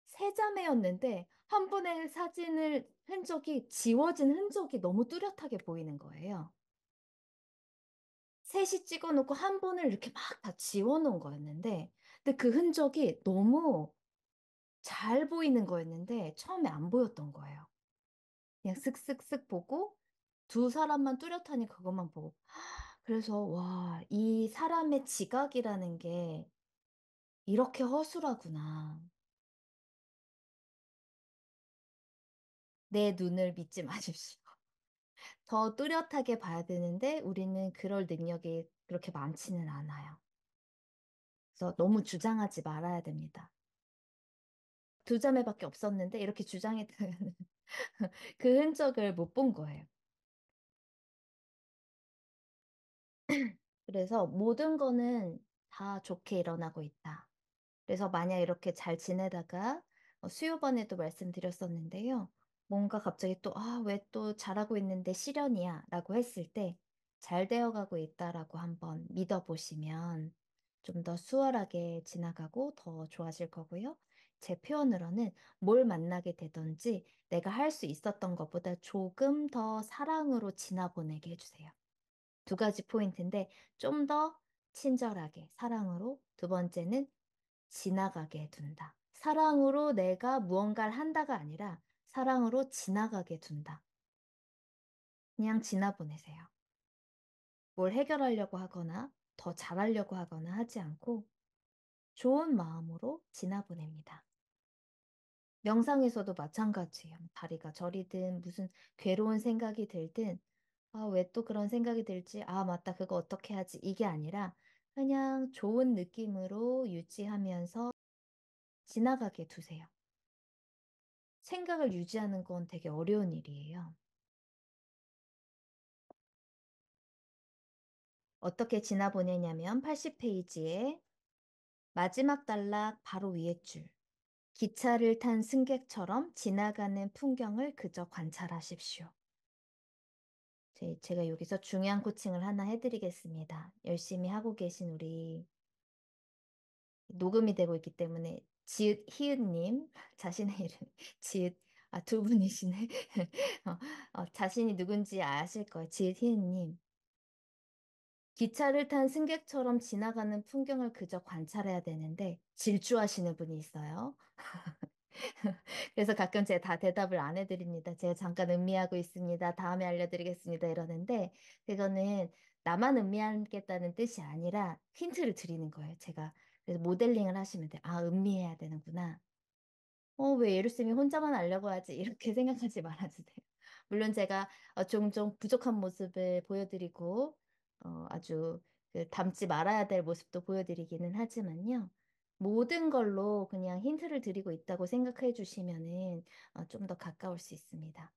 세 자매였는데 한 분의 지워진 흔적이 너무 뚜렷하게 보이는 거예요. 셋이 찍어놓고 한 분을 이렇게 막 다 지워놓은 거였는데, 근데 그 흔적이 너무 잘 보이는 거였는데 처음에 안 보였던 거예요. 그냥 쓱쓱쓱 보고 두 사람만 뚜렷하니 그것만 보고. 그래서 와, 이 사람의 지각이라는 게 이렇게 허술하구나. 내 눈을 믿지 마십시오. 더 뚜렷하게 봐야 되는데 우리는 그럴 능력이 그렇게 많지는 않아요. 그래서 너무 주장하지 말아야 됩니다. 두 자매밖에 없었는데 이렇게 주장했다면 그 흔적을 못 본 거예요. 그래서 모든 거는 다 좋게 일어나고 있다. 그래서 만약 이렇게 잘 지내다가 수요번에도 말씀드렸었는데요. 뭔가 갑자기 또, 아, 왜 또 잘하고 있는데 시련이야? 라고 했을 때 잘 되어가고 있다라고 한번 믿어보시면 좀 더 수월하게 지나가고 더 좋아질 거고요. 제 표현으로는 뭘 만나게 되든지 내가 할 수 있었던 것보다 조금 더 사랑으로 지나보내게 해주세요. 두 가지 포인트인데 좀 더 친절하게 사랑으로, 두 번째는 지나가게 둔다. 사랑으로 내가 무언가를 한다가 아니라 사랑으로 지나가게 둔다. 그냥 지나보내세요. 뭘 해결하려고 하거나 더 잘하려고 하거나 하지 않고 좋은 마음으로 지나보냅니다. 명상에서도 마찬가지예요. 다리가 저리든 무슨 괴로운 생각이 들든 아, 왜 또 그런 생각이 들지? 아, 맞다. 그거 어떻게 하지? 이게 아니라 그냥 좋은 느낌으로 유지하면서 지나가게 두세요. 생각을 유지하는 건 되게 어려운 일이에요. 어떻게 지나보내냐면 80페이지에 마지막 단락 바로 위에 줄. 기차를 탄 승객처럼 지나가는 풍경을 그저 관찰하십시오. 제가 여기서 중요한 코칭을 하나 해드리겠습니다. 열심히 하고 계신 우리 녹음이 되고 있기 때문에 지읒 희읒님 자신의 이름 지읒 두 분이시네. 자신이 누군지 아실 거예요. 지읒 희읒님. 기차를 탄 승객처럼 지나가는 풍경을 그저 관찰해야 되는데 질주하시는 분이 있어요. 그래서 가끔 제가 다 대답을 안 해드립니다. 제가 잠깐 음미하고 있습니다. 다음에 알려드리겠습니다. 이러는데 그거는 나만 음미하겠다는 뜻이 아니라 힌트를 드리는 거예요. 제가 그래서 모델링을 하시면 돼요. 아, 음미해야 되는구나. 왜 예루쌤이 혼자만 알려고 하지? 이렇게 생각하지 말아주세요. 물론 제가 종종 부족한 모습을 보여드리고 아주 그 닮지 말아야 될 모습도 보여드리기는 하지만요. 모든 걸로 그냥 힌트를 드리고 있다고 생각해 주시면은 좀 더 가까울 수 있습니다.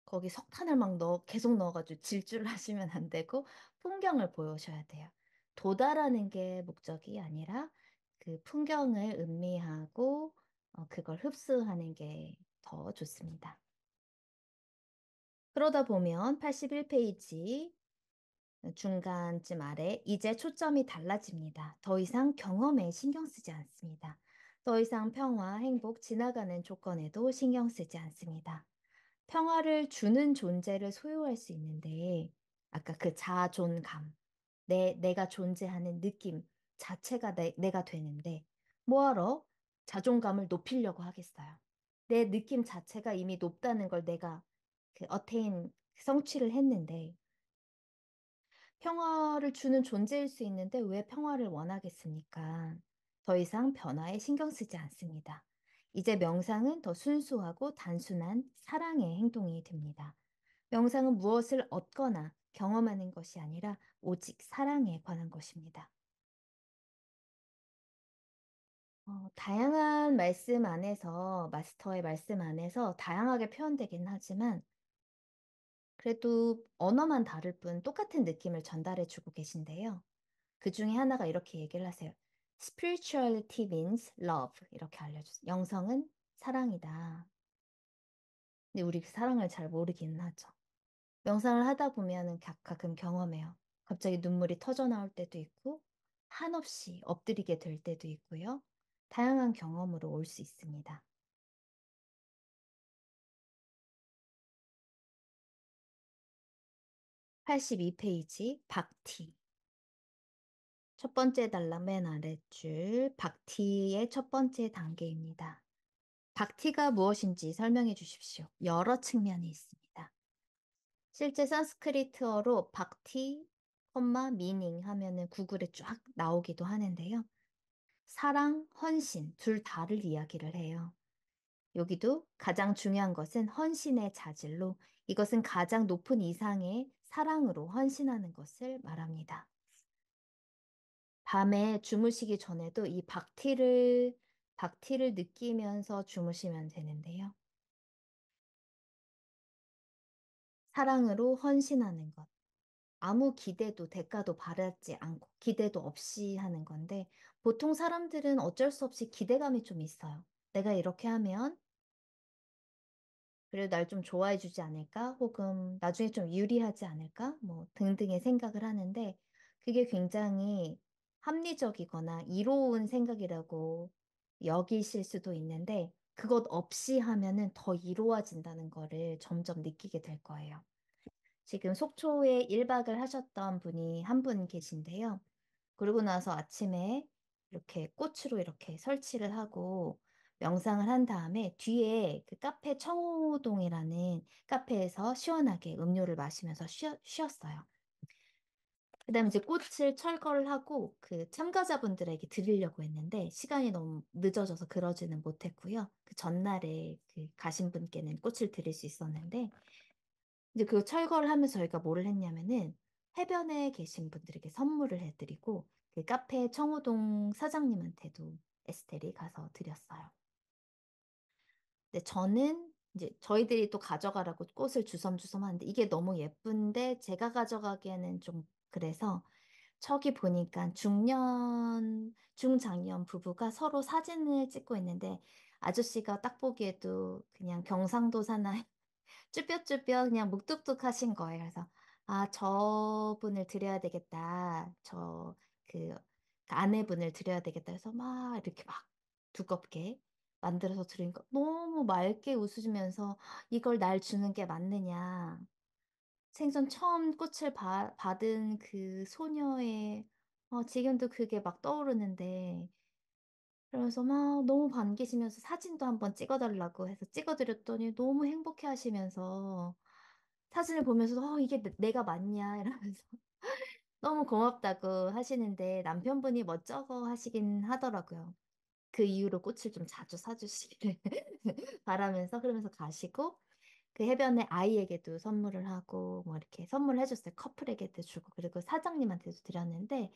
거기 석탄을 막 계속 넣어가지고 질주를 하시면 안 되고 풍경을 보여셔야 돼요. 도달하는 게 목적이 아니라 그 풍경을 음미하고 그걸 흡수하는 게 더 좋습니다. 그러다 보면 81페이지 중간쯤 아래 이제 초점이 달라집니다. 더 이상 경험에 신경 쓰지 않습니다. 더 이상 평화, 행복, 지나가는 조건에도 신경 쓰지 않습니다. 평화를 주는 존재를 소유할 수 있는데, 아까 그 자존감, 내가 존재하는 느낌 자체가 내가 되는데, 뭐하러 자존감을 높이려고 하겠어요? 내 느낌 자체가 이미 높다는 걸 내가 성취를 했는데, 평화를 주는 존재일 수 있는데 왜 평화를 원하겠습니까? 더 이상 변화에 신경 쓰지 않습니다. 이제 명상은 더 순수하고 단순한 사랑의 행동이 됩니다. 명상은 무엇을 얻거나 경험하는 것이 아니라 오직 사랑에 관한 것입니다. 다양한 말씀 안에서, 마스터의 말씀 안에서 다양하게 표현되긴 하지만, 그래도 언어만 다를 뿐 똑같은 느낌을 전달해 주고 계신데요. 그 중에 하나가 이렇게 얘기를 하세요. Spirituality means love. 이렇게 알려주세요. 영성은 사랑이다. 근데 우리 그 사랑을 잘 모르기는 하죠. 명상을 하다 보면은 가끔 경험해요. 갑자기 눈물이 터져 나올 때도 있고, 한없이 엎드리게 될 때도 있고요. 다양한 경험으로 올 수 있습니다. 82페이지, 박티. 첫 번째 단락 맨 아랫줄, 박티의 첫 번째 단계입니다. 박티가 무엇인지 설명해 주십시오. 여러 측면이 있습니다. 실제 산스크리트어로 박티, 미닝 하면은 구글에 쫙 나오기도 하는데요. 사랑, 헌신, 둘 다를 이야기를 해요. 여기도 가장 중요한 것은 헌신의 자질로 이것은 가장 높은 이상의 사랑으로 헌신하는 것을 말합니다. 밤에 주무시기 전에도 이 박티를 느끼면서 주무시면 되는데요. 사랑으로 헌신하는 것. 아무 기대도 대가도 바라지 않고 기대도 없이 하는 건데 보통 사람들은 어쩔 수 없이 기대감이 좀 있어요. 내가 이렇게 하면 그래도 날 좀 좋아해 주지 않을까? 혹은 나중에 좀 유리하지 않을까? 뭐 등등의 생각을 하는데 그게 굉장히 합리적이거나 이로운 생각이라고 여기실 수도 있는데 그것 없이 하면은 더 이로워진다는 거를 점점 느끼게 될 거예요. 지금 속초에 1박을 하셨던 분이 한 분 계신데요. 그러고 나서 아침에 이렇게 꽃으로 이렇게 설치를 하고 명상을 한 다음에 뒤에 그 카페 청호동이라는 카페에서 시원하게 음료를 마시면서 쉬었어요. 그다음에 이제 꽃을 철거를 하고 그 참가자분들에게 드리려고 했는데 시간이 너무 늦어져서 그러지는 못했고요. 그 전날에 그 가신 분께는 꽃을 드릴 수 있었는데 이제 그 철거를 하면서 저희가 뭐를 했냐면은 해변에 계신 분들에게 선물을 해드리고 그 카페 청호동 사장님한테도 에스테리 가서 드렸어요. 근데 저는 이제 저희들이 또 가져가라고 꽃을 주섬주섬 하는데 이게 너무 예쁜데 제가 가져가기에는 좀 그래서 저기 보니까 중장년 부부가 서로 사진을 찍고 있는데 아저씨가 딱 보기에도 그냥 경상도 사나이 쭈뼛쭈뼛 그냥 묵뚝뚝 하신 거예요. 그래서 아, 저분을 드려야 되겠다. 그 아내분을 드려야 되겠다. 해서 막 이렇게 막 두껍게 만들어서 드리니까 너무 맑게 웃으시면서 이걸 날 주는 게 맞느냐. 생전 처음 꽃을 받은 그 소녀의 지금도 그게 막 떠오르는데 그러면서 막 너무 반기시면서 사진도 한번 찍어달라고 해서 찍어드렸더니 너무 행복해 하시면서 사진을 보면서 이게 내가 맞냐 이러면서 너무 고맙다고 하시는데 남편분이 멋쩍어 하시긴 하더라고요. 그 이후로 꽃을 좀 자주 사주시기를 바라면서 그러면서 가시고 그 해변에 아이에게도 선물을 하고, 뭐 이렇게 선물을 해줬어요. 커플에게도 주고, 그리고 사장님한테도 드렸는데,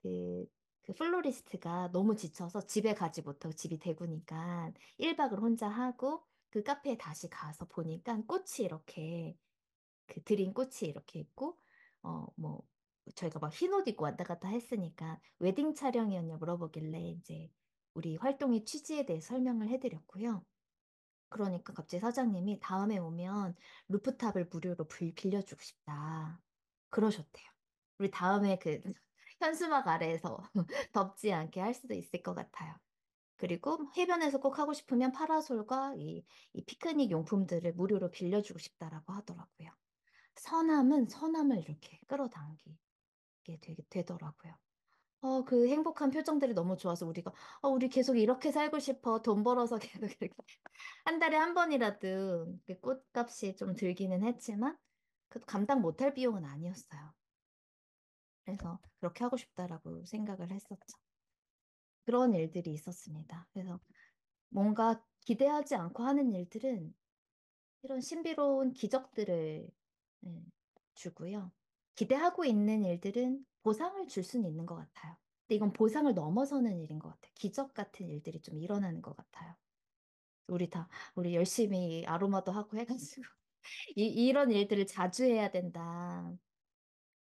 그, 그 플로리스트가 너무 지쳐서 집에 가지 못하고 집이 대구니까 1박을 혼자 하고, 그 카페에 다시 가서 보니까 꽃이 이렇게, 그 드린 꽃이 이렇게 있고, 뭐, 저희가 막 흰 옷 입고 왔다 갔다 했으니까 웨딩 촬영이었냐 물어보길래 이제 우리 활동의 취지에 대해 설명을 해드렸고요. 그러니까 갑자기 사장님이 다음에 오면 루프탑을 무료로 빌려주고 싶다. 그러셨대요. 우리 다음에 그 현수막 아래에서 덥지 않게 할 수도 있을 것 같아요. 그리고 해변에서 꼭 하고 싶으면 파라솔과 이 피크닉 용품들을 무료로 빌려주고 싶다라고 하더라고요. 서남은 서남을 이렇게 끌어당기게 되더라고요. 그 행복한 표정들이 너무 좋아서 우리가, 우리 계속 이렇게 살고 싶어. 돈 벌어서 계속 이렇게. 한 달에 한 번이라도 그 꽃값이 좀 들기는 했지만, 그 감당 못할 비용은 아니었어요. 그래서 그렇게 하고 싶다라고 생각을 했었죠. 그런 일들이 있었습니다. 그래서 뭔가 기대하지 않고 하는 일들은 이런 신비로운 기적들을 예, 주고요. 기대하고 있는 일들은 보상을 줄 수는 있는 것 같아요. 근데 이건 보상을 넘어서는 일인 것 같아요. 기적 같은 일들이 좀 일어나는 것 같아요. 우리 열심히 아로마도 하고 해가지고, 이런 일들을 자주 해야 된다.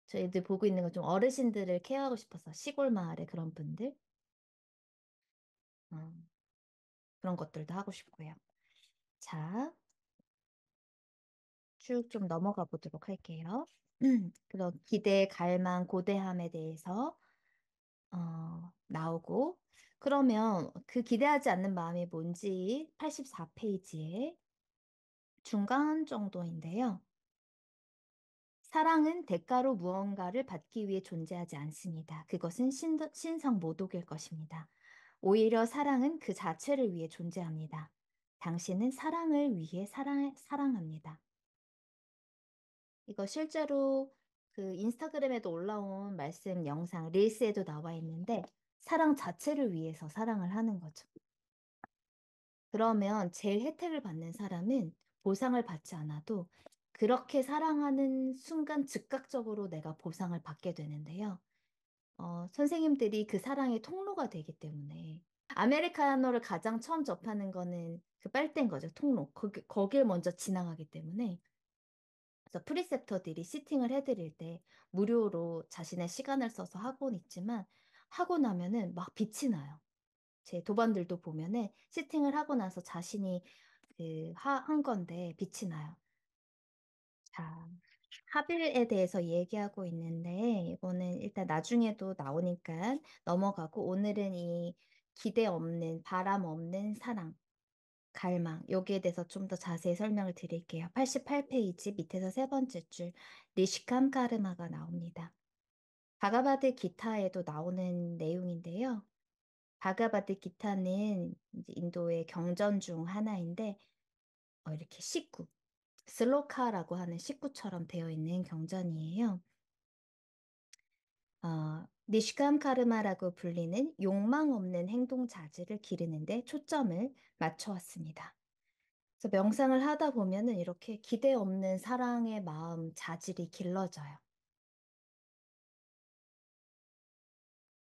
저희들 보고 있는 건 좀 어르신들을 케어하고 싶어서, 시골 마을의 그런 분들, 어, 그런 것들도 하고 싶고요. 자, 쭉 좀 넘어가 보도록 할게요. 그런 기대, 갈망, 고대함에 대해서 나오고, 그러면 그 기대하지 않는 마음이 뭔지 84페이지에 중간 정도인데요. 사랑은 대가로 무언가를 받기 위해 존재하지 않습니다. 그것은 신성모독일 것입니다. 오히려 사랑은 그 자체를 위해 존재합니다. 당신은 사랑을 위해 사랑합니다. 이거 실제로 그 인스타그램에도 올라온 말씀 영상, 릴스에도 나와 있는데, 사랑 자체를 위해서 사랑을 하는 거죠. 그러면 제일 혜택을 받는 사람은 보상을 받지 않아도 그렇게 사랑하는 순간 즉각적으로 내가 보상을 받게 되는데요. 선생님들이 그 사랑의 통로가 되기 때문에 아메리카노를 가장 처음 접하는 거는 그 빨대인 거죠. 통로. 거길 먼저 지나가기 때문에 그래서 프리셉터들이 시팅을 해드릴 때 무료로 자신의 시간을 써서 하곤 있지만 하고 나면은 막 빛이 나요. 제 도반들도 보면은 시팅을 하고 나서 자신이 한 건데 빛이 나요. 자, 합일에 대해서 얘기하고 있는데 이거는 일단 나중에도 나오니까 넘어가고 오늘은 이 기대 없는 바람 없는 사랑, 갈망 여기에 대해서 좀 더 자세히 설명을 드릴게요. 88페이지 밑에서 세 번째 줄 니시캄 카르마가 나옵니다. 바가바드 기타에도 나오는 내용인데요. 바가바드 기타는 이제 인도의 경전 중 하나인데 이렇게 식구, 슬로카라고 하는 식구처럼 되어 있는 경전이에요. 니시캄 카르마라고 불리는 욕망 없는 행동 자질을 기르는데 초점을 맞춰왔습니다. 그래서 명상을 하다 보면은 이렇게 기대 없는 사랑의 마음 자질이 길러져요.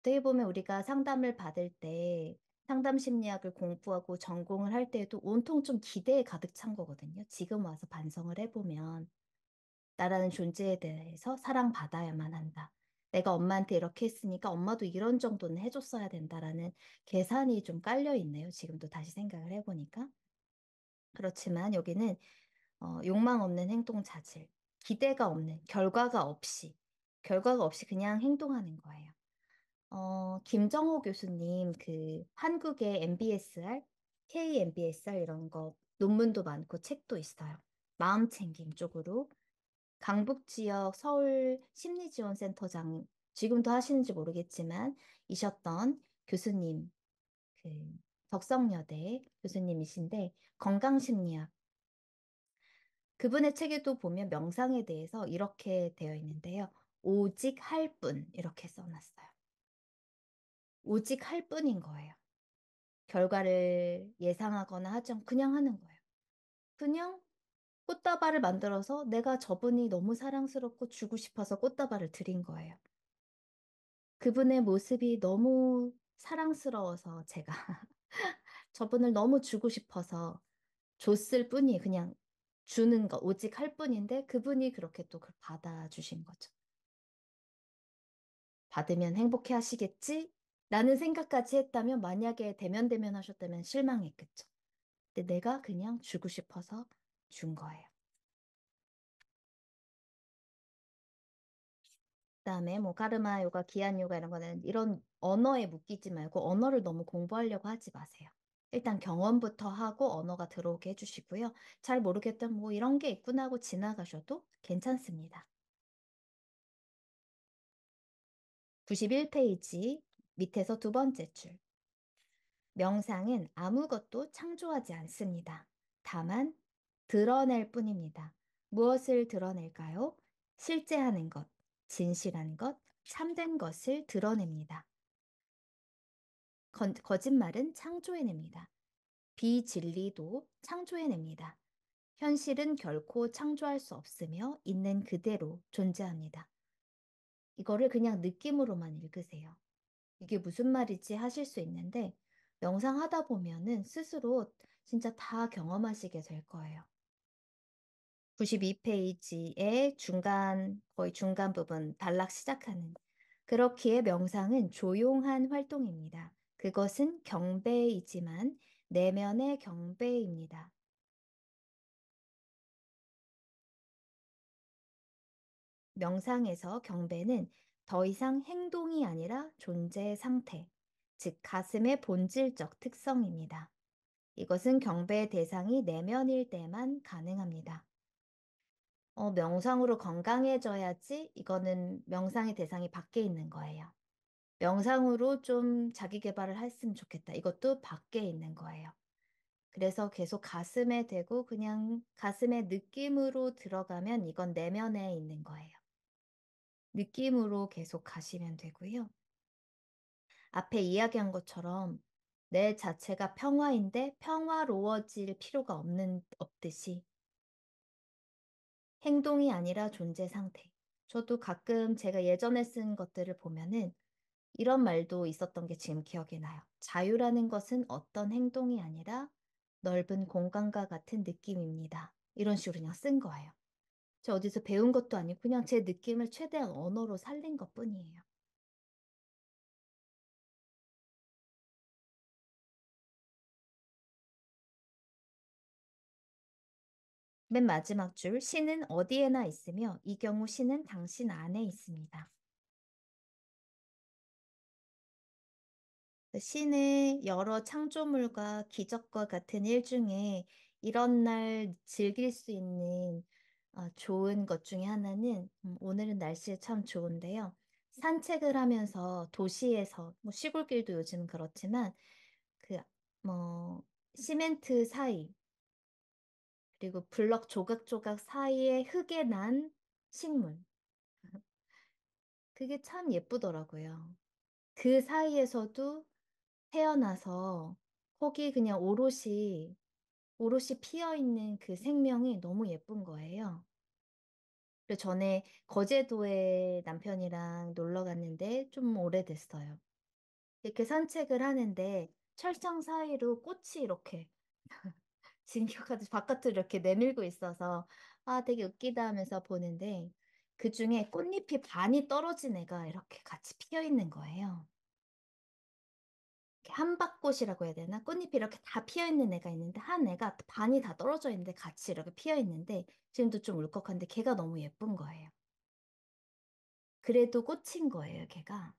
어떻게 보면 우리가 상담을 받을 때 상담 심리학을 공부하고 전공을 할 때도 온통 좀 기대에 가득 찬 거거든요. 지금 와서 반성을 해보면 나라는 존재에 대해서 사랑받아야만 한다. 내가 엄마한테 이렇게 했으니까 엄마도 이런 정도는 해줬어야 된다라는 계산이 좀 깔려 있네요. 지금도 다시 생각을 해보니까. 그렇지만 여기는 욕망 없는 행동 자질, 기대가 없는, 결과가 없이 그냥 행동하는 거예요. 김정호 교수님, 그 한국의 MBSR, KMBSR 이런 거 논문도 많고 책도 있어요. 마음 챙김 쪽으로. 강북 지역 서울 심리지원센터장, 지금도 하시는지 모르겠지만, 이셨던 교수님, 그 덕성여대 교수님이신데, 건강심리학. 그분의 책에도 보면 명상에 대해서 이렇게 되어 있는데요. 오직 할 뿐, 이렇게 써놨어요. 오직 할 뿐인 거예요. 결과를 예상하거나 하지 않고 그냥 하는 거예요. 그냥 꽃다발을 만들어서 내가 저분이 너무 사랑스럽고 주고 싶어서 꽃다발을 드린 거예요. 그분의 모습이 너무 사랑스러워서 제가 저분을 너무 주고 싶어서 줬을 뿐이 그냥 주는 거 오직 할 뿐인데 그분이 그렇게 또 그걸 받아주신 거죠. 받으면 행복해 하시겠지? 라는 생각까지 했다면 만약에 대면 하셨다면 실망했겠죠. 근데 내가 그냥 주고 싶어서 준 거예요. 그다음에 뭐 가르마 요가, 기안 요가 이런 거는 이런 언어에 묶이지 말고 언어를 너무 공부하려고 하지 마세요. 일단 경험부터 하고 언어가 들어오게 해주시고요. 잘 모르겠다면 뭐 이런 게 있구나 하고 지나가셔도 괜찮습니다. 91페이지 밑에서 두 번째 줄. 명상은 아무것도 창조하지 않습니다. 다만 드러낼 뿐입니다. 무엇을 드러낼까요? 실제 하는 것, 진실한 것, 참된 것을 드러냅니다. 거짓말은 창조해냅니다. 비진리도 창조해냅니다. 현실은 결코 창조할 수 없으며 있는 그대로 존재합니다. 이거를 그냥 느낌으로만 읽으세요. 이게 무슨 말이지 하실 수 있는데 명상하다 보면은 스스로 진짜 다 경험하시게 될 거예요. 92페이지의 거의 중간 부분 단락 시작하는 그렇기에 명상은 조용한 활동입니다. 그것은 경배이지만 내면의 경배입니다. 명상에서 경배는 더 이상 행동이 아니라 존재의 상태, 즉 가슴의 본질적 특성입니다. 이것은 경배의 대상이 내면일 때만 가능합니다. 명상으로 건강해져야지 이거는 명상의 대상이 밖에 있는 거예요. 명상으로 좀 자기 개발을 했으면 좋겠다. 이것도 밖에 있는 거예요. 그래서 계속 가슴에 대고 그냥 가슴의 느낌으로 들어가면 이건 내면에 있는 거예요. 느낌으로 계속 가시면 되고요. 앞에 이야기한 것처럼 내 자체가 평화인데 평화로워질 필요가 없듯이 행동이 아니라 존재 상태. 저도 가끔 제가 예전에 쓴 것들을 보면은 이런 말도 있었던 게 지금 기억이 나요. 자유라는 것은 어떤 행동이 아니라 넓은 공간과 같은 느낌입니다. 이런 식으로 그냥 쓴 거예요. 저 어디서 배운 것도 아니고 그냥 제 느낌을 최대한 언어로 살린 것뿐이에요. 맨 마지막 줄, 신은 어디에나 있으며 이 경우 신은 당신 안에 있습니다. 신의 여러 창조물과 기적과 같은 일 중에 이런 날 즐길 수 있는 좋은 것 중에 하나는 오늘은 날씨 참 좋은데요. 산책을 하면서 도시에서 뭐 시골길도 요즘 그렇지만 그 뭐 시멘트 사이 그리고 블럭 조각조각 사이에 흙에 난 식물 그게 참 예쁘더라고요. 그 사이에서도 태어나서 거기 그냥 오롯이 피어 있는 그 생명이 너무 예쁜 거예요. 그리고 전에 거제도에 남편이랑 놀러 갔는데 좀 오래됐어요. 이렇게 산책을 하는데 철장 사이로 꽃이 이렇게 진격하듯이 바깥으로 이렇게 내밀고 있어서 아, 되게 웃기다 하면서 보는데 그 중에 꽃잎이 반이 떨어진 애가 이렇게 같이 피어 있는 거예요. 이렇게 한박꽃이라고 해야 되나? 꽃잎이 이렇게 다 피어 있는 애가 있는데 한 애가 반이 다 떨어져 있는데 같이 이렇게 피어 있는데 지금도 좀 울컥한데 걔가 너무 예쁜 거예요. 그래도 꽃인 거예요, 걔가.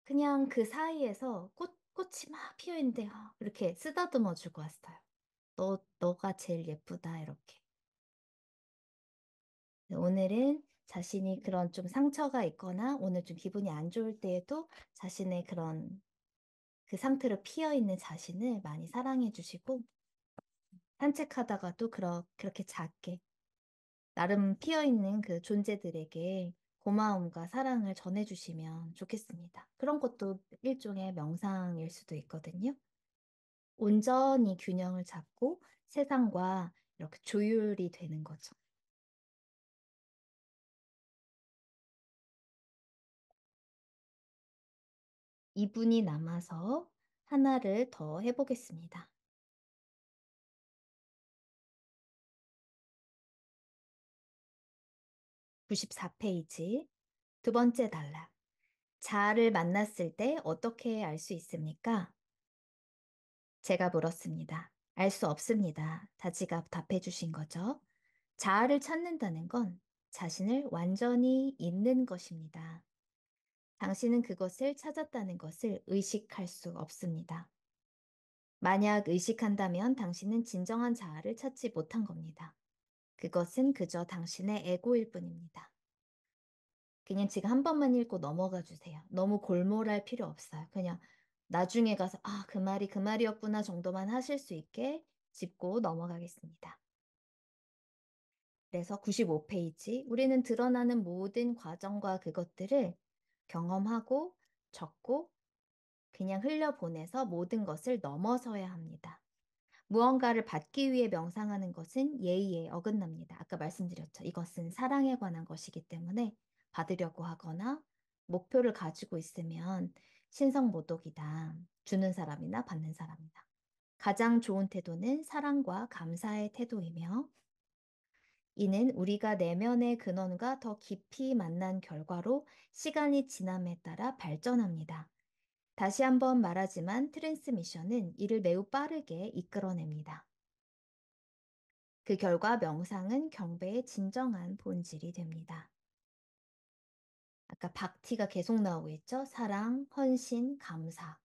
그냥 그 사이에서 꽃이 막 피어 있는데 이렇게 쓰다듬어 주고 왔어요. 너가 제일 예쁘다, 이렇게. 오늘은 자신이 그런 좀 상처가 있거나 오늘 좀 기분이 안 좋을 때에도 자신의 그런 그 상태로 피어 있는 자신을 많이 사랑해 주시고 산책하다가도 그렇게 작게 나름 피어 있는 그 존재들에게 고마움과 사랑을 전해주시면 좋겠습니다. 그런 것도 일종의 명상일 수도 있거든요. 온전히 균형을 잡고 세상과 이렇게 조율이 되는 거죠. 2분이 남아서 하나를 더 해보겠습니다. 94페이지. 두 번째 단락. 자아를 만났을 때 어떻게 알 수 있습니까? 제가 물었습니다. 알 수 없습니다. 다지가 답해 주신 거죠. 자아를 찾는다는 건 자신을 완전히 잊는 것입니다. 당신은 그것을 찾았다는 것을 의식할 수 없습니다. 만약 의식한다면 당신은 진정한 자아를 찾지 못한 겁니다. 그것은 그저 당신의 에고일 뿐입니다. 그냥 지금 한 번만 읽고 넘어가 주세요. 너무 골몰할 필요 없어요. 그냥 나중에 가서, 아, 그 말이 그 말이었구나 정도만 하실 수 있게 짚고 넘어가겠습니다. 그래서 95페이지, 우리는 드러나는 모든 과정과 그것들을 경험하고 적고 그냥 흘려보내서 모든 것을 넘어서야 합니다. 무언가를 받기 위해 명상하는 것은 예의에 어긋납니다. 아까 말씀드렸죠. 이것은 사랑에 관한 것이기 때문에 받으려고 하거나 목표를 가지고 있으면 신성모독이다. 주는 사람이나 받는 사람이나. 가장 좋은 태도는 사랑과 감사의 태도이며 이는 우리가 내면의 근원과 더 깊이 만난 결과로 시간이 지남에 따라 발전합니다. 다시 한번 말하지만 트랜스미션은 이를 매우 빠르게 이끌어냅니다. 그 결과 명상은 경배의 진정한 본질이 됩니다. 아까 박티가 계속 나오고 있죠? 사랑, 헌신, 감사.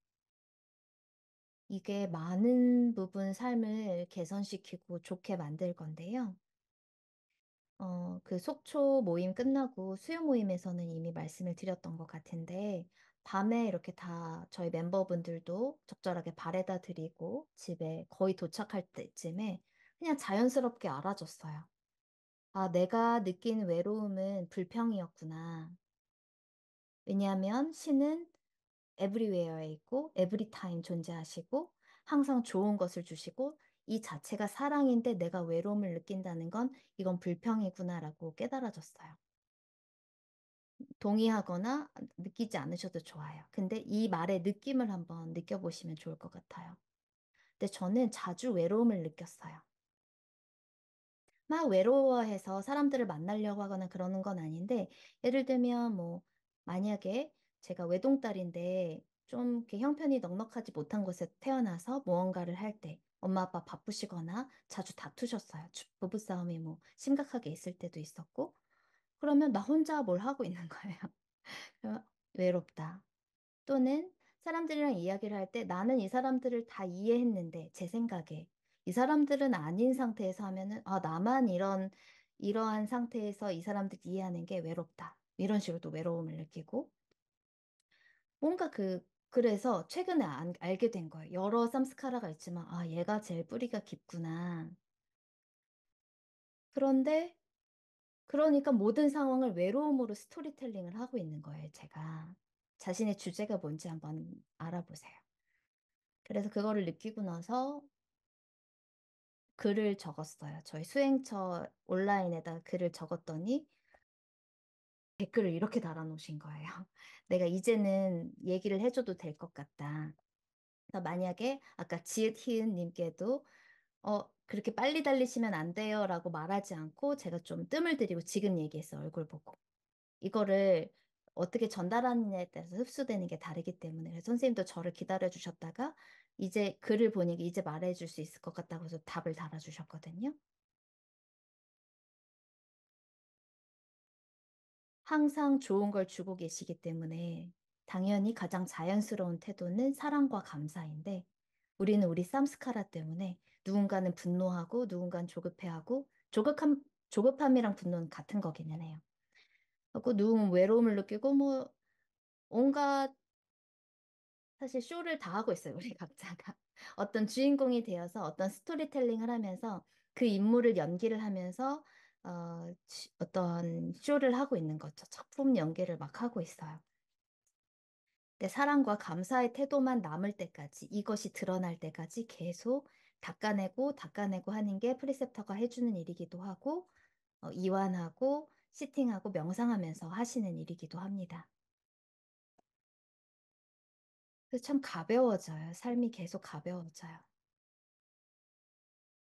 이게 많은 부분 삶을 개선시키고 좋게 만들 건데요. 그 속초 모임 끝나고 수요 모임에서는 이미 말씀을 드렸던 것 같은데, 밤에 이렇게 다 저희 멤버분들도 적절하게 바래다 드리고 집에 거의 도착할 때쯤에 그냥 자연스럽게 알아줬어요. 아, 내가 느낀 외로움은 불평이었구나. 왜냐하면 신은 everywhere에 있고 everytime 존재하시고 항상 좋은 것을 주시고 이 자체가 사랑인데 내가 외로움을 느낀다는 건 이건 불평이구나라고 깨달아졌어요. 동의하거나 느끼지 않으셔도 좋아요. 근데 이 말의 느낌을 한번 느껴보시면 좋을 것 같아요. 근데 저는 자주 외로움을 느꼈어요. 막 외로워해서 사람들을 만나려고 하거나 그러는 건 아닌데, 예를 들면 뭐, 만약에 제가 외동딸인데 좀 이렇게 형편이 넉넉하지 못한 곳에 태어나서 무언가를 할 때, 엄마 아빠 바쁘시거나 자주 다투셨어요. 부부싸움이 뭐 심각하게 있을 때도 있었고, 그러면 나 혼자 뭘 하고 있는 거예요. 외롭다. 또는 사람들이랑 이야기를 할 때 나는 이 사람들을 다 이해했는데 제 생각에 이 사람들은 아닌 상태에서 하면은 아 나만 이러한 상태에서 이 사람들 이해하는 게 외롭다. 이런 식으로 또 외로움을 느끼고 뭔가 그래서 최근에 알게 된 거예요. 여러 삼스카라가 있지만 아 얘가 제일 뿌리가 깊구나. 그런데 그러니까 모든 상황을 외로움으로 스토리텔링을 하고 있는 거예요, 제가. 자신의 주제가 뭔지 한번 알아보세요. 그래서 그거를 느끼고 나서 글을 적었어요. 저희 수행처 온라인에다 글을 적었더니 댓글을 이렇게 달아놓으신 거예요. 내가 이제는 얘기를 해줘도 될 것 같다. 그래서 만약에 아까 지읒 히읗 님께도 그렇게 빨리 달리시면 안 돼요 라고 말하지 않고 제가 좀 뜸을 들이고 지금 얘기했어, 얼굴 보고. 이거를 어떻게 전달하느냐에 따라서 흡수되는 게 다르기 때문에 그래서 선생님도 저를 기다려 주셨다가 이제 글을 보니까 이제 말해 줄 수 있을 것 같다고 해서 답을 달아주셨거든요. 항상 좋은 걸 주고 계시기 때문에 당연히 가장 자연스러운 태도는 사랑과 감사인데 우리는 우리 쌈스카라 때문에 누군가는 분노하고 누군가는 조급해하고 조급함이랑 분노는 같은 거기는 해요. 그리고 누군 외로움을 느끼고 뭐 온갖 사실 쇼를 다 하고 있어요, 우리 각자가. 어떤 주인공이 되어서 어떤 스토리텔링을 하면서 그 인물을 연기를 하면서 어떤 쇼를 하고 있는 거죠. 작품 연기를 막 하고 있어요. 근데 사랑과 감사의 태도만 남을 때까지, 이것이 드러날 때까지 계속 닦아내고 하는 게 프리셉터가 해주는 일이기도 하고, 이완하고, 시팅하고, 명상하면서 하시는 일이기도 합니다. 그래서 참 가벼워져요. 삶이 계속 가벼워져요.